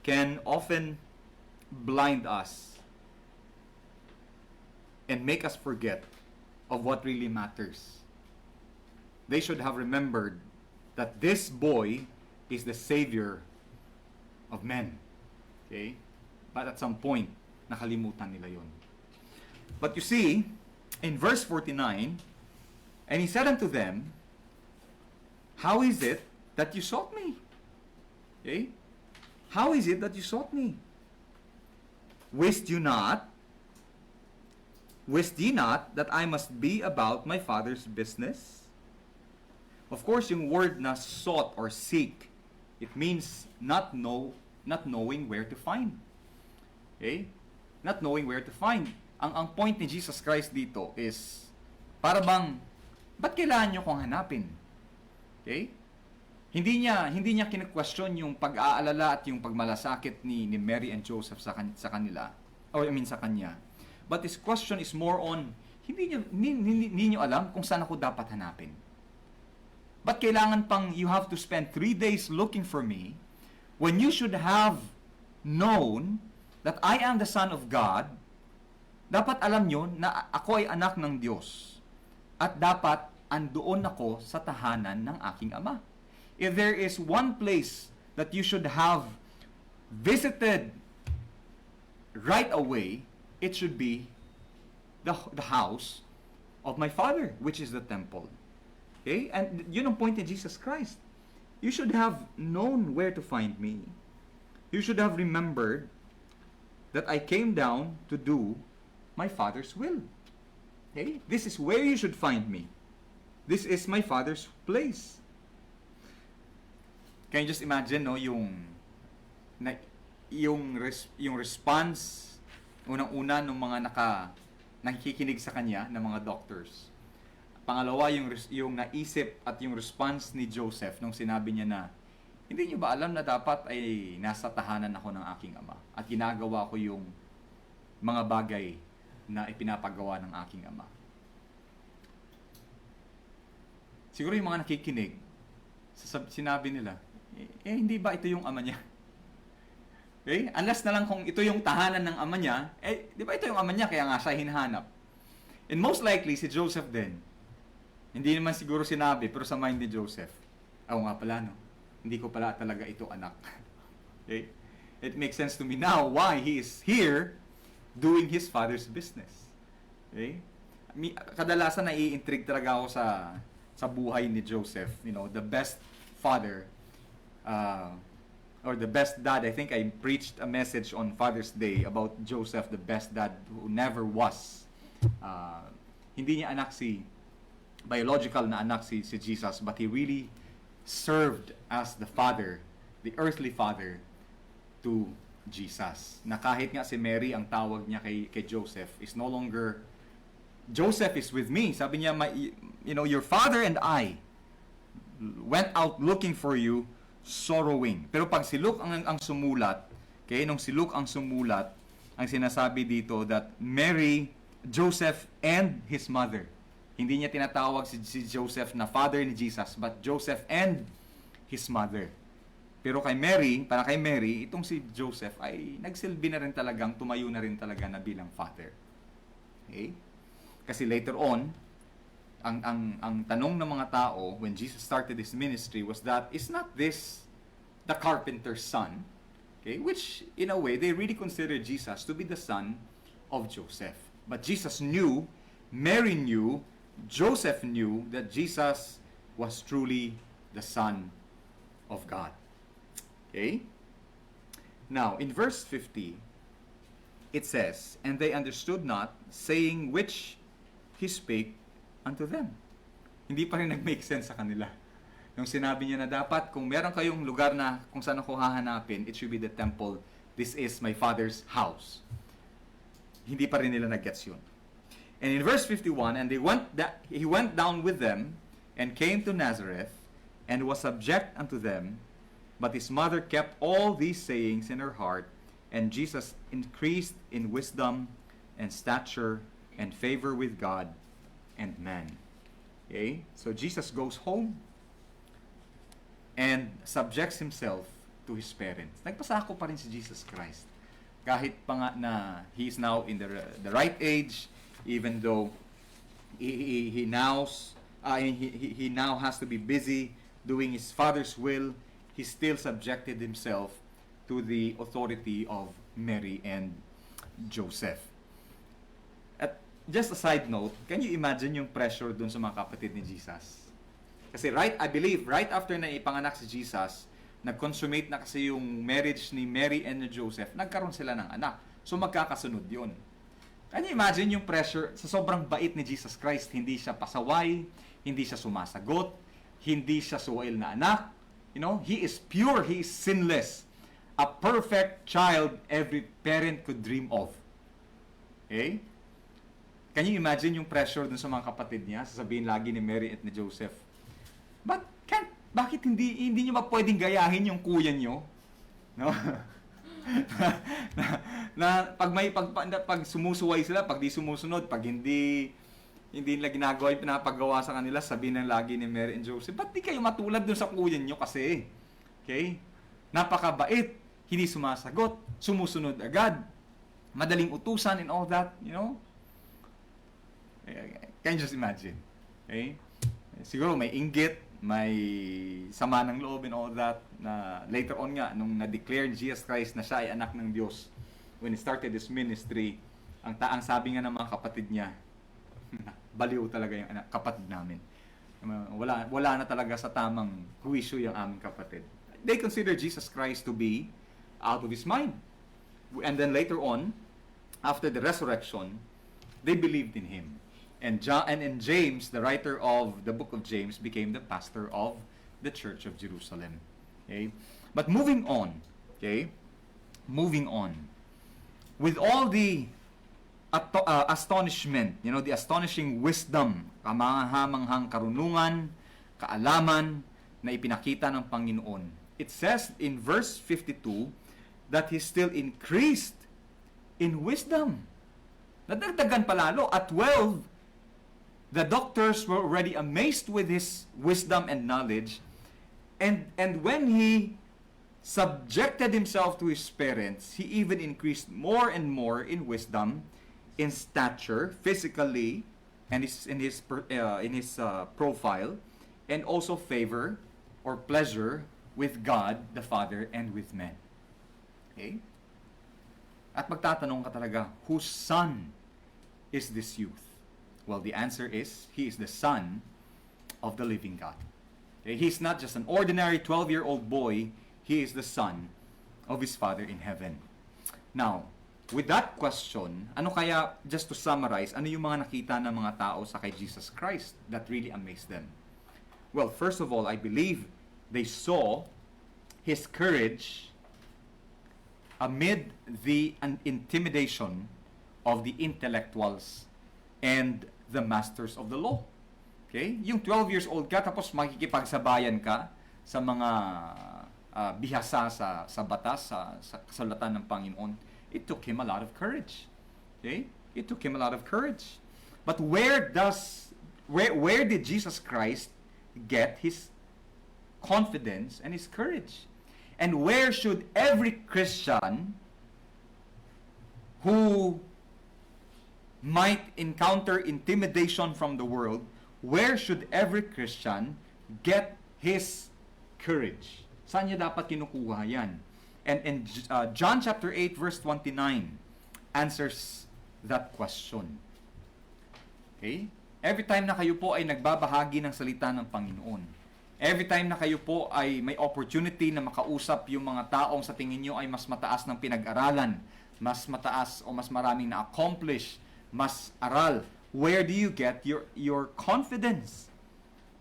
can often blind us and make us forget of what really matters. They should have remembered that this boy is the Savior of men. Okay? But at some point, nakalimutan nila yon. But you see, in verse 49, and he said unto them, how is it that you sought me? Okay? How is it that you sought me? Wist ye not that I must be about my Father's business? Of course, yung word na sought or seek, it means not knowing where to find. Okay? Not knowing where to find. Ang point ni Jesus Christ dito is, para bang, ba't kailangan nyo kong hanapin? Okay? Hindi niya kine-question yung pag-aalala at yung pagmalasakit ni Mary and Joseph sa kanila, or sa kanya. But his question is more on, hindi niyo alam kung saan ako dapat hanapin. Ba't kailangan pang you have to spend 3 days looking for me when you should have known that I am the Son of God? Dapat alam nyo na ako ay anak ng Diyos. At dapat andoon ako sa tahanan ng aking Ama. If there is one place that you should have visited right away, it should be the house of my Father, which is the temple. Okay? And yun ang point ni Jesus Christ. You should have known where to find me. You should have remembered that I came down to do my Father's will. Okay? This is where you should find me. This is my Father's place. Can you just imagine, yung response unang-una ng mga nakikinig sa kanya ng mga doctors. Pangalawa, yung naisip at yung response ni Joseph nung sinabi niya na, hindi niyo ba alam na dapat ay nasa tahanan ako ng aking Ama at ginagawa ko yung mga bagay na ipinapagawa ng aking Ama. Siguro yung mga nakikinig, sinabi nila, hindi ba ito yung Ama niya? Okay? Unless na lang kung ito yung tahanan ng Ama niya, di ba ito yung Ama niya, kaya nga siya hinahanap. And most likely, si Joseph din, hindi naman siguro sinabi, pero sa mind ni Joseph, nga pala, no? Hindi ko pala talaga ito anak. Okay? It makes sense to me now why he is here doing his Father's business. Okay? Kadalasan nai-intrigue talaga ako sa buhay ni Joseph. The best father, or the best dad. I think I preached a message on Father's Day about Joseph, the best dad who never was. Hindi niya biological na anak si Jesus, but he really served as the father, the earthly father to Jesus. Na kahit nga si Mary, ang tawag niya kay Joseph is no longer Joseph is with me. Sabi niya, your father and I went out looking for you, sorrowing. Pero pag si Luke ang sumulat, okay, nung si Luke ang sumulat, ang sinasabi dito that Mary, Joseph, and his mother. Hindi niya tinatawag si Joseph na father ni Jesus, but Joseph and his mother. Pero para kay Mary, itong si Joseph ay nagsilbi na rin talagang, tumayo na rin talaga na bilang father. Okay? Kasi later on, ang tanong ng mga tao when Jesus started his ministry was that, is not this the carpenter's son? Okay? Which, in a way, they really considered Jesus to be the son of Joseph. But Jesus knew, Mary knew, Joseph knew that Jesus was truly the Son of God. Okay? Now, in verse 50, it says, "And they understood not, saying which he spake unto them." Hindi pa rin nag-make sense sa kanila. Yung sinabi niya na dapat, kung meron kayong lugar na kung saan ako hahanapin, it should be the temple. This is my Father's house. Hindi pa rin nila nag-gets yun. And in verse 51, "And he went down with them, and came to Nazareth, and was subject unto them. But his mother kept all these sayings in her heart, and Jesus increased in wisdom, and stature, and favor with God and man." Okay? So Jesus goes home, and subjects himself to his parents. Nagpasako pa rin si Jesus Christ. Kahit pa nga na he is now in the right age, even though he now has to be busy doing his Father's will, he still subjected himself to the authority of Mary and Joseph. At just a side note, can you imagine yung pressure dun sa mga kapatid ni Jesus? Kasi I believe, right after na ipanganak si Jesus, nag-consummate na kasi yung marriage ni Mary and ni Joseph, nagkaroon sila ng anak. So magkakasunod yun. Can you imagine yung pressure sa sobrang bait ni Jesus Christ? Hindi siya pasaway, hindi siya sumasagot, hindi siya suwail na anak. You know, he is pure, he is sinless. A perfect child every parent could dream of. Okay? Can you imagine yung pressure dun sa mga kapatid niya? Sasabihin lagi ni Mary at ni Joseph, bakit hindi niyo ba pwedeng gayahin yung kuya niyo? No? pag sumusuway sila, pag di sumusunod, pag hindi nila ginagawa yung pinapagawa sa kanila, sabihin ng lagi ni Mary and Joseph, ba't di kayo matulad dun sa kuya niyo kasi? Okay? Napakabait, hindi sumasagot, sumusunod agad, madaling utusan and all that, you know? Can you just imagine? Okay? Siguro may inggit, may sama ng loob and all that, na later on nga, nung na-declare ni Jesus Christ na siya ay anak ng Diyos, when he started his ministry, ang sabi nga ng mga kapatid niya, baliw talaga yung kapatid namin. Wala na talaga sa tamang huwisyo yung aming kapatid. They consider Jesus Christ to be out of his mind. And then later on, after the resurrection, they believed in him. And James, the writer of the book of James, became the pastor of the Church of Jerusalem. Okay? But moving on, with all the astonishment, the astonishing wisdom, kamahamanghang karunungan, kaalaman na ipinakita ng Panginoon, it says in verse 52 that he still increased in wisdom. Nadagdagan palalo. At 12, the doctors were already amazed with his wisdom and knowledge. And when he subjected himself to his parents, he even increased more and more in wisdom, in stature, physically, and in his profile, and also favor or pleasure with God the Father and with men. Okay? At magtatanong ka talaga, whose son is this youth? Well, the answer is, he is the Son of the living God. Okay? He's not just an ordinary 12-year-old boy, he is the Son of his Father in heaven. Now, with that question, ano kaya, just to summarize, ano yung mga nakita ng mga tao sa kay Jesus Christ that really amazed them? Well, first of all, I believe they saw his courage amid the intimidation of the intellectuals and the masters of the law. Okay? Yung 12 years old ka, tapos makikipagsabayan ka sa mga bihasa sa batas, sa kasulatan ng Panginoon. It took him a lot of courage. Okay? It took him a lot of courage. But where did Jesus Christ get his confidence and his courage? And where should every Christian who might encounter intimidation from the world, where should every Christian get his courage? Saan niya dapat kinukuha yan? And John chapter 8 verse 29 answers that question. Okay? Every time na kayo po ay nagbabahagi ng salita ng Panginoon, every time na kayo po ay may opportunity na makausap yung mga taong sa tingin nyo ay mas mataas ng pinag-aralan, mas mataas o mas maraming na-accomplish, mas aral, where do you get your confidence?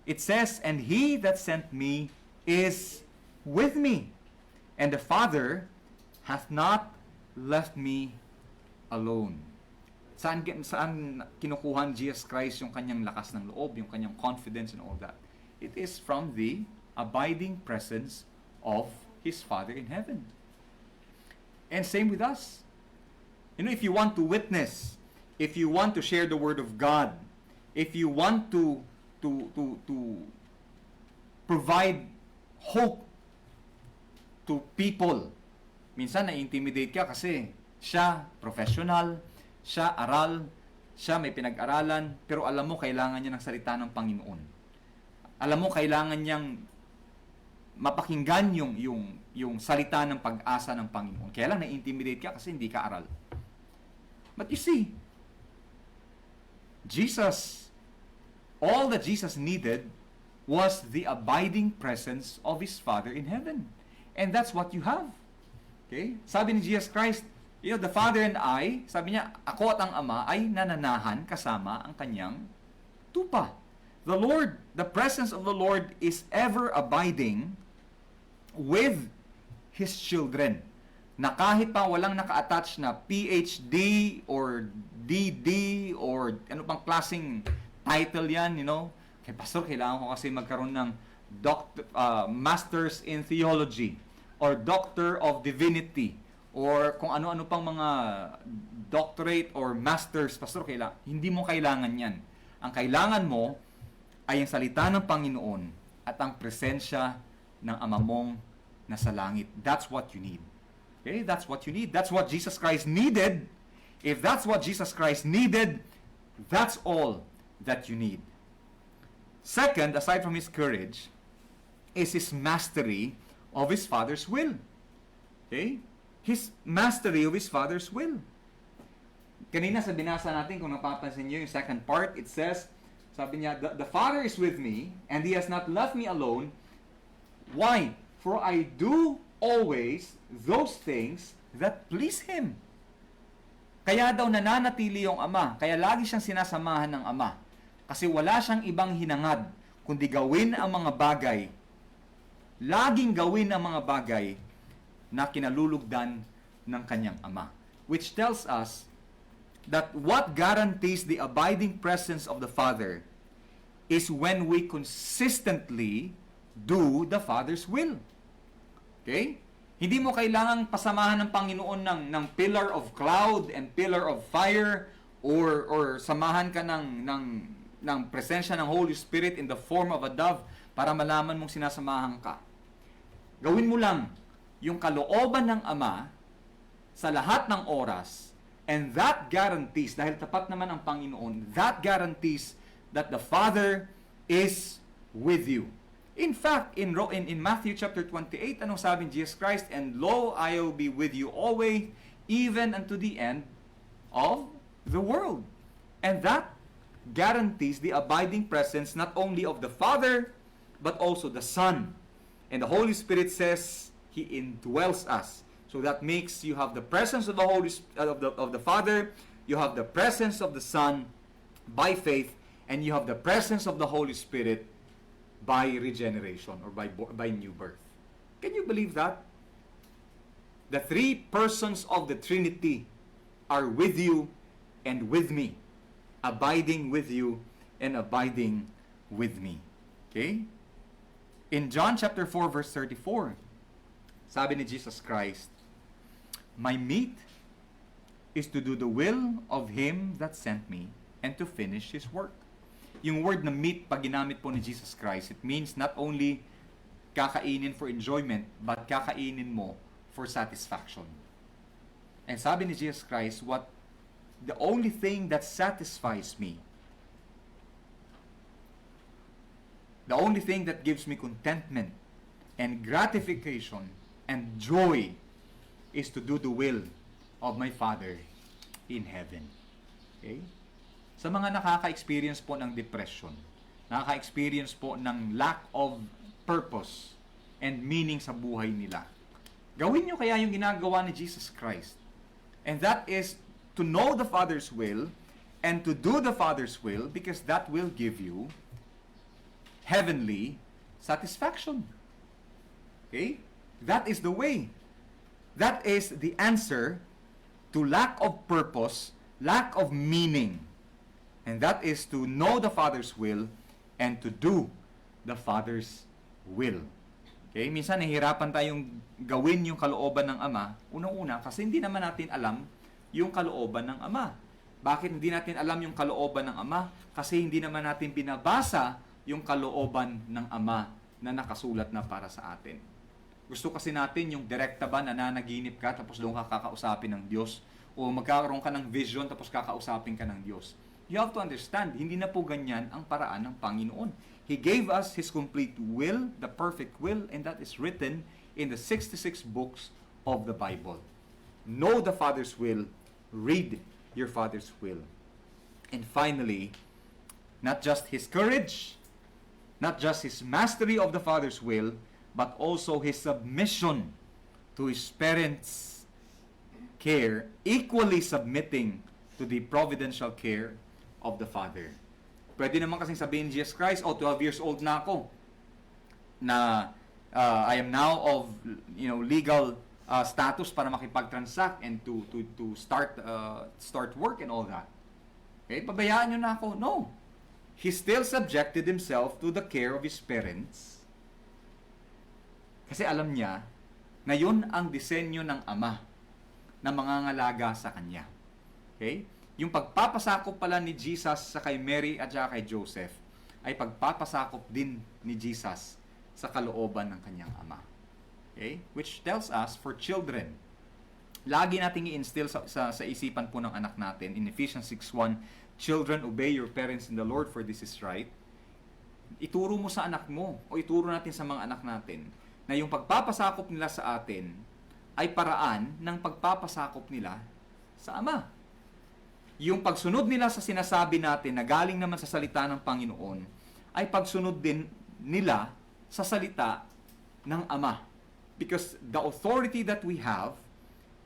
It says, "And he that sent me is with me, and the Father hath not left me alone." Saan kinukuha ni Jesus Christ yung kanyang lakas ng loob, yung kanyang confidence and all that? It is from the abiding presence of his Father in heaven. And same with us. You know, if you want to witness, if you want to share the word of God, if you want to provide hope to people, minsan na-intimidate ka kasi siya professional, siya aral, siya may pinag-aralan, pero alam mo kailangan niya ng salita ng Panginoon. Alam mo kailangan niyang mapakinggan yung salita ng pag-asa ng Panginoon. Kaya lang na-intimidate ka kasi hindi ka aral. But you see, Jesus, all that Jesus needed was the abiding presence of his Father in heaven. And that's what you have. Okay? Sabi ni Jesus Christ, you know, the Father and I, sabi niya, ako at ang Ama ay nananahan kasama ang kanyang tupa. The Lord, the presence of the Lord is ever abiding with his children. Na kahit pa walang naka-attach na PhD or DD or ano pang klaseng title yan, you know. Kaya pastor, kailangan ko kasi magkaroon ng Masters in Theology or Doctor of Divinity or kung ano-ano pang mga doctorate or masters. Pastor, hindi mo kailangan yan. Ang kailangan mo ay ang salita ng Panginoon at ang presensya ng Ama mong nasa langit. That's what you need. Okay? That's what you need. That's what Jesus Christ needed. If that's what Jesus Christ needed, that's all that you need. Second, aside from his courage, is his mastery of his Father's will. Okay? His mastery of his Father's will. Kanina sa binasa natin, kung napapansin niyo yung second part, it says, sabi niya, the Father is with me, and he has not left me alone. Why? For I do always those things that please him. Kaya daw nananatili yung Ama, kaya lagi siyang sinasamahan ng Ama. Kasi wala siyang ibang hinangad, kundi gawin ang mga bagay, laging gawin ang mga bagay na kinalulugdan ng kanyang Ama. Which tells us that what guarantees the abiding presence of the Father is when we consistently do the Father's will. Okay? Hindi mo kailangang pasamahan ng Panginoon ng pillar of cloud and pillar of fire or samahan ka ng presensya ng Holy Spirit in the form of a dove para malaman mong sinasamahan ka. Gawin mo lang yung kalooban ng Ama sa lahat ng oras, and that guarantees, dahil tapat naman ang Panginoon, that guarantees that the Father is with you. In fact, in Matthew chapter 28, anong sabi ni Jesus Christ? And lo, I will be with you always, even unto the end of the world. And that guarantees the abiding presence not only of the Father, but also the Son. And the Holy Spirit says He indwells us. So that makes you have the presence of the of the Father, you have the presence of the Son by faith, and you have the presence of the Holy Spirit by regeneration or by new birth. Can you believe that? The three persons of the Trinity are with you and with me. abiding with you and abiding with me. Okay? In John chapter 4 verse 34, sabi ni Jesus Christ, "My meat is to do the will of Him that sent me and to finish His work." Yung word na meat, pag ginamit po ni Jesus Christ, it means not only kakainin for enjoyment, but kakainin mo for satisfaction. And sabi ni Jesus Christ, the only thing that satisfies me, the only thing that gives me contentment and gratification and joy is to do the will of my Father in heaven. Okay? Sa mga nakaka-experience po ng depression, nakaka-experience po ng lack of purpose and meaning sa buhay nila, gawin nyo kaya yung ginagawa ni Jesus Christ. And that is to know the Father's will and to do the Father's will, because that will give you heavenly satisfaction. Okay? That is the way. That is the answer to lack of purpose, lack of meaning. And that is to know the Father's will and to do the Father's will. Okay? Minsan nahihirapan tayong gawin yung kalooban ng Ama. Unang-una, kasi hindi naman natin alam yung kalooban ng Ama. Bakit hindi natin alam yung kalooban ng Ama? Kasi hindi naman natin binabasa yung kalooban ng Ama na nakasulat na para sa atin. Gusto kasi natin yung direkta ba, nananaginip ka tapos doon ka kakausapin ng Diyos, o magkakaroon ka ng vision tapos kakausapin ka ng Diyos. You have to understand, hindi na po ganyan ang paraan ng Panginoon. He gave us His complete will, the perfect will, and that is written in the 66 books of the Bible. Know the Father's will, read your Father's will. And finally, not just His courage, not just His mastery of the Father's will, but also His submission to His parents' care, equally submitting to the providential care of the Father. Pwede naman kasing sabihin ni Jesus Christ, 12 years old na ako, na I am now of legal status para makipag-transact and to start work and all that. Okay, pabayaan nyo na ako. No. He still subjected himself to the care of his parents. Kasi alam niya na yun ang disenyo ng Ama na mangangalaga sa kanya. Okay? Yung pagpapasakop pala ni Jesus sa kay Mary at saka kay Joseph ay pagpapasakop din ni Jesus sa kalooban ng kanyang Ama. Okay? Which tells us, for children, lagi nating i-instill sa isipan po ng anak natin in Ephesians 6:1, "Children, obey your parents in the Lord, for this is right." Ituro mo sa anak mo, o ituro natin sa mga anak natin, na yung pagpapasakop nila sa atin ay paraan ng pagpapasakop nila sa Ama. Yung pagsunod nila sa sinasabi natin na galing naman sa salita ng Panginoon ay pagsunod din nila sa salita ng Ama. Because the authority that we have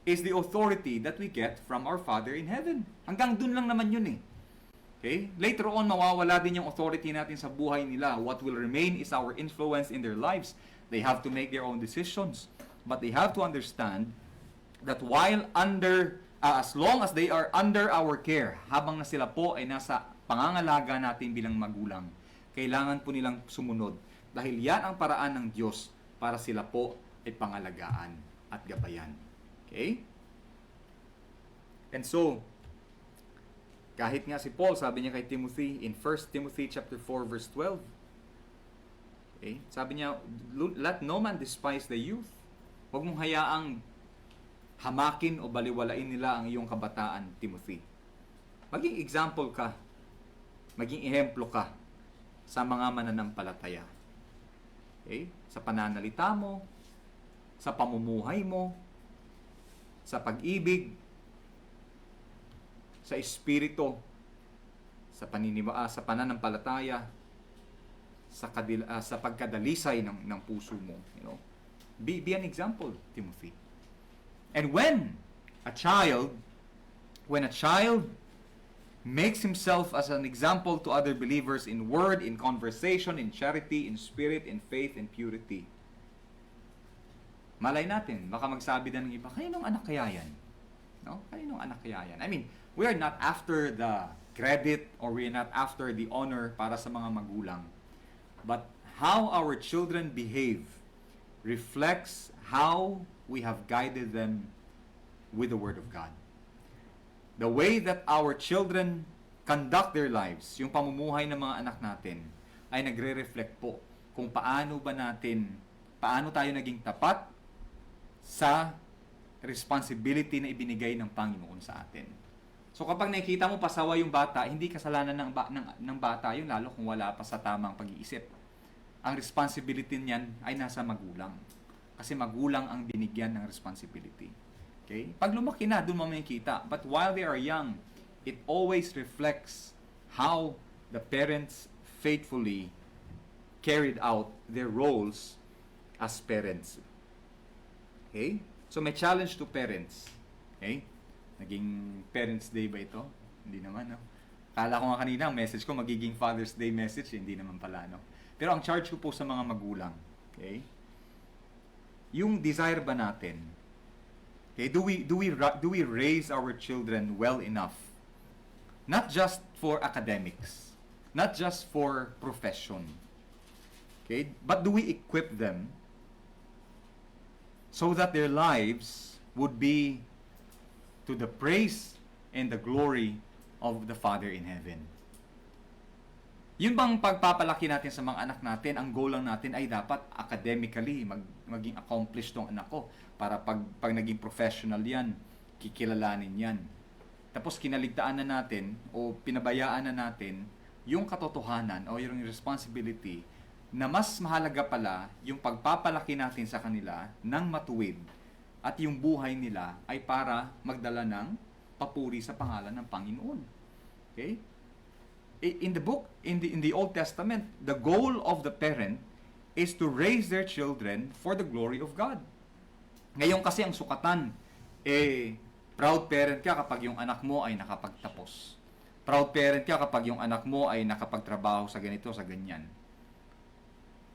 is the authority that we get from our Father in heaven. Hanggang dun lang naman yun eh. Okay? Later on, mawawala din yung authority natin sa buhay nila. What will remain is our influence in their lives. They have to make their own decisions. But they have to understand that while as long as they are under our care, habang na sila po ay nasa pangangalaga natin bilang magulang, kailangan po nilang sumunod. Dahil yan ang paraan ng Diyos para sila po ay pangalagaan at gabayan. Okay? And so, kahit nga si Paul, sabi niya kay Timothy in 1 Timothy chapter 4 verse 12, okay? Sabi niya, "Let no man despise the youth." Huwag mong hayaang hamakin o baliwalain nila ang iyong kabataan, Timothy. Maging example ka, maging ehemplo ka sa mga mananampalataya. Okay? Sa pananalita mo, sa pamumuhay mo, sa pag-ibig, sa espiritu, sa sa pananampalataya, sa pagkadalisay ng puso mo. Be an example, Timothy. And when a child makes himself as an example to other believers in word, in conversation, in charity, in spirit, in faith, in purity, malay natin, baka magsabi na ng iba, kaninong anak kaya yan? No? Kaninong anak kaya yan? I mean, we are not after the credit or we're not after the honor para sa mga magulang. But how our children behave reflects how we have guided them with the Word of God. The way that our children conduct their lives, yung pamumuhay ng mga anak natin, ay nagre-reflect po kung paano tayo naging tapat sa responsibility na ibinigay ng Panginoon sa atin. So kapag nakikita mo pasawa yung bata, hindi kasalanan ng bata yun, lalo kung wala pa sa tamang pag-iisip. Ang responsibility niyan ay nasa magulang. Kasi magulang ang binigyan ng responsibility. Okay? Pag lumaki na, doon mo makikita. But while they are young, it always reflects how the parents faithfully carried out their roles as parents. Okay? So may challenge to parents. Okay? Naging Parents Day ba ito? Hindi naman, no? Kala ko nga kanina, ang message ko magiging Father's Day message, hindi naman pala, no? Pero ang charge ko po sa mga magulang, okay? Yung desire ba natin, okay, do we raise our children well enough? Not just for academics, not just for profession, okay? But do we equip them so that their lives would be to the praise and the glory of the Father in heaven? Yun bang pagpapalaki natin sa mga anak natin, ang goal lang natin ay dapat academically maging accomplished tong anak ko para pag naging professional yan, kikilalanin yan. Tapos kinaligtaan na natin o pinabayaan na natin yung katotohanan o yung responsibility na mas mahalaga pala yung pagpapalaki natin sa kanila ng matuwid at yung buhay nila ay para magdala ng papuri sa pangalan ng Panginoon. Okay? In the Old Testament, the goal of the parent is to raise their children for the glory of God. Ngayon kasi ang sukatan, proud parent ka kapag yung anak mo ay nakapagtapos. Proud parent ka kapag yung anak mo ay nakapagtrabaho sa ganito, sa ganyan.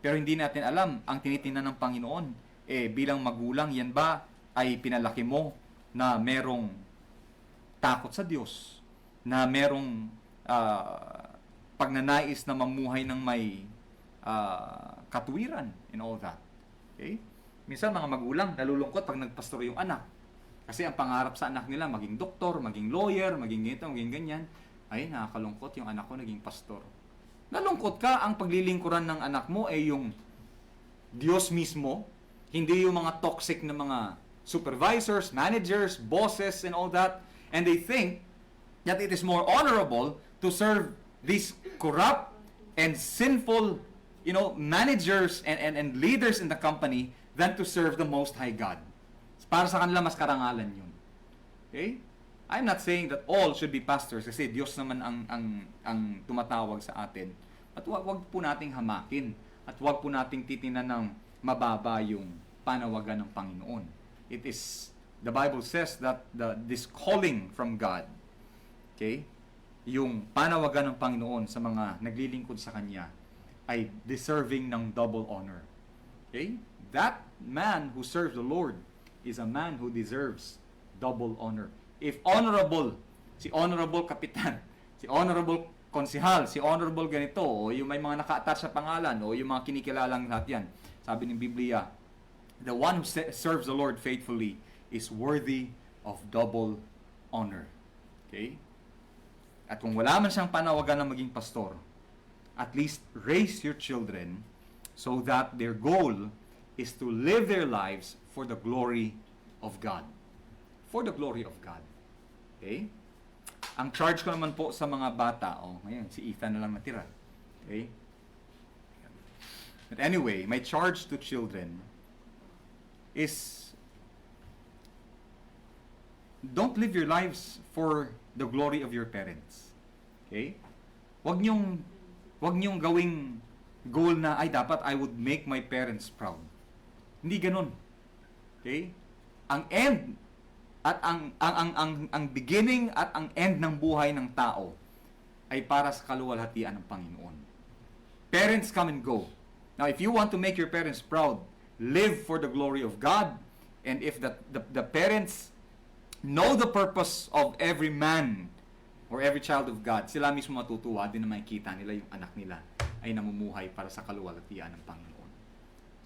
Pero hindi natin alam, ang tinitingnan ng Panginoon, bilang magulang, yan ba ay pinalaki mo na merong takot sa Diyos, na merong pagnanais na mamuhay ng may katuwiran and all that. Okay? Minsan mga magulang nalulungkot pag nagpastor yung anak. Kasi ang pangarap sa anak nila maging doktor, maging lawyer, maging ganito, maging ganyan. Ay, nakakalungkot yung anak ko naging pastor. Nalungkot ka, ang paglilingkuran ng anak mo ay yung Diyos mismo, hindi yung mga toxic na mga supervisors, managers, bosses, and all that. And they think that it is more honorable to serve these corrupt and sinful, managers and leaders in the company than to serve the Most High God. Para sa kanila, mas karangalan yun. Okay? I'm not saying that all should be pastors kasi Diyos naman ang tumatawag sa atin. At wag po nating hamakin at wag po nating titingnan ng mababa yung panawagan ng Panginoon. It is, the Bible says that this calling from God, okay, yung panawagan ng Panginoon sa mga naglilingkod sa Kanya ay deserving ng double honor. Okay? That man who serves the Lord is a man who deserves double honor. If honorable, si honorable kapitan, si honorable konsihal, si honorable ganito, o yung may mga naka-attach sa pangalan, o yung mga kinikilalang lahat yan. Sabi ng Biblia, the one who serves the Lord faithfully is worthy of double honor. Okay? At kung wala man siyang panawagan na maging pastor, at least raise your children so that their goal is to live their lives for the glory of God. For the glory of God. Okay? Ang charge ko naman po sa mga bata, ngayon, si Ethan na lang natira. Okay? But anyway, my charge to children is don't live your lives for the glory of your parents. Okay? Wag niyong gawing goal na ay dapat I would make my parents proud. Hindi ganoon. Okay? Ang end at ang beginning at ang end ng buhay ng tao ay para sa kaluwalhatian ng Panginoon. Parents come and go. Now, if you want to make your parents proud, live for the glory of God. And if the parents know the purpose of every man or every child of God, sila mismo matutuwa din na makikita nila yung anak nila ay namumuhay para sa kaluwalhatian ng Panginoon.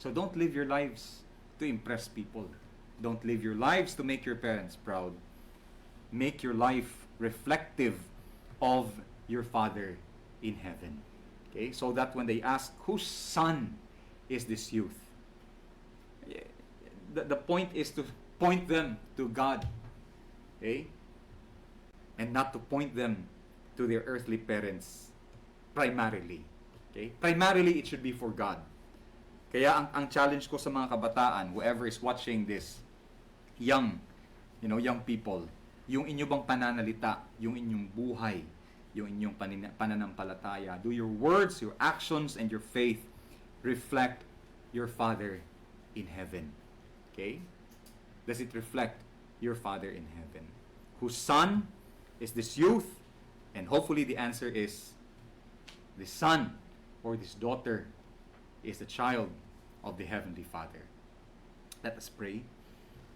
So don't live your lives to impress people. Don't live your lives to make your parents proud. Make your life reflective of your Father in heaven. Okay? So that when they ask, whose son is this youth? The point is to point them to God. Okay? And not to point them to their earthly parents primarily. Okay? Primarily, it should be for God. Kaya ang challenge ko sa mga kabataan, whoever is watching this, young people, yung inyo bang pananalita, yung inyong buhay, yung inyong pananampalataya, do your words, your actions, and your faith reflect your Father in heaven? Okay? Does it reflect your Father in heaven? Whose son is this youth? And hopefully the answer is, this son or this daughter is the child of the Heavenly Father. Let us pray.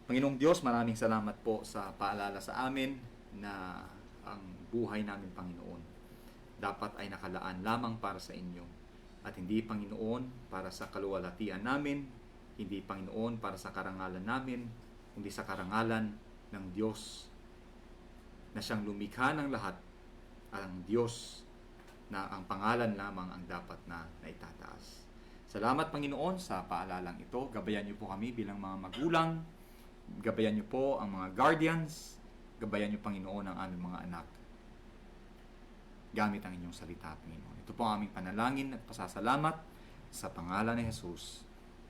Panginoong Diyos, maraming salamat po sa paalala sa amin na ang buhay namin, Panginoon, dapat ay nakalaan lamang para sa inyo. At hindi, Panginoon, para sa kaluwalhatian namin, hindi, Panginoon, para sa karangalan namin, kundi sa karangalan ng Diyos na siyang lumikha ng lahat, ang Diyos na ang pangalan lamang ang dapat na naitataas. Salamat, Panginoon, sa paalalang ito. Gabayan niyo po kami bilang mga magulang. Gabayan niyo po ang mga guardians. Gabayan niyo, Panginoon, ang aming mga anak. Gamit ang inyong salita, Panginoon. Ito po ang aming panalangin at pasasalamat sa pangalan ni Jesus.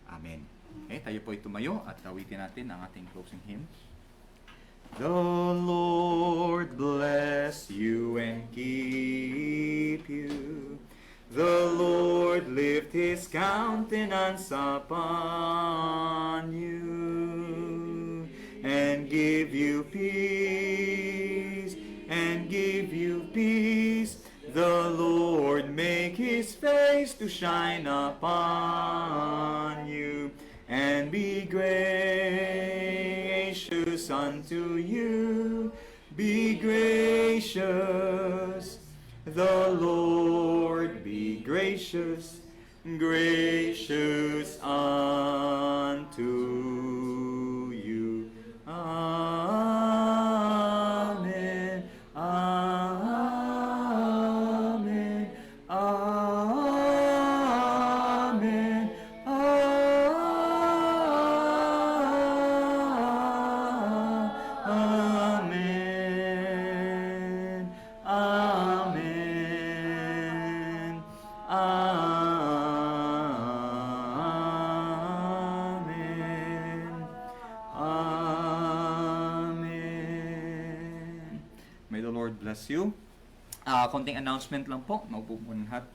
Amen. Okay, tayo po ay tumayo at awitin natin ang ating closing hymn. The Lord bless you and keep you. The Lord lift His countenance upon you and give you peace, and give you peace. The Lord make His face to shine upon you and be gracious unto you. Be gracious. The Lord be gracious, gracious unto you. Amen. Amen. Amen. Amen. Amen. Amen. Amen. May the Lord bless you. Konting announcement lang po. Maupo muna lahat.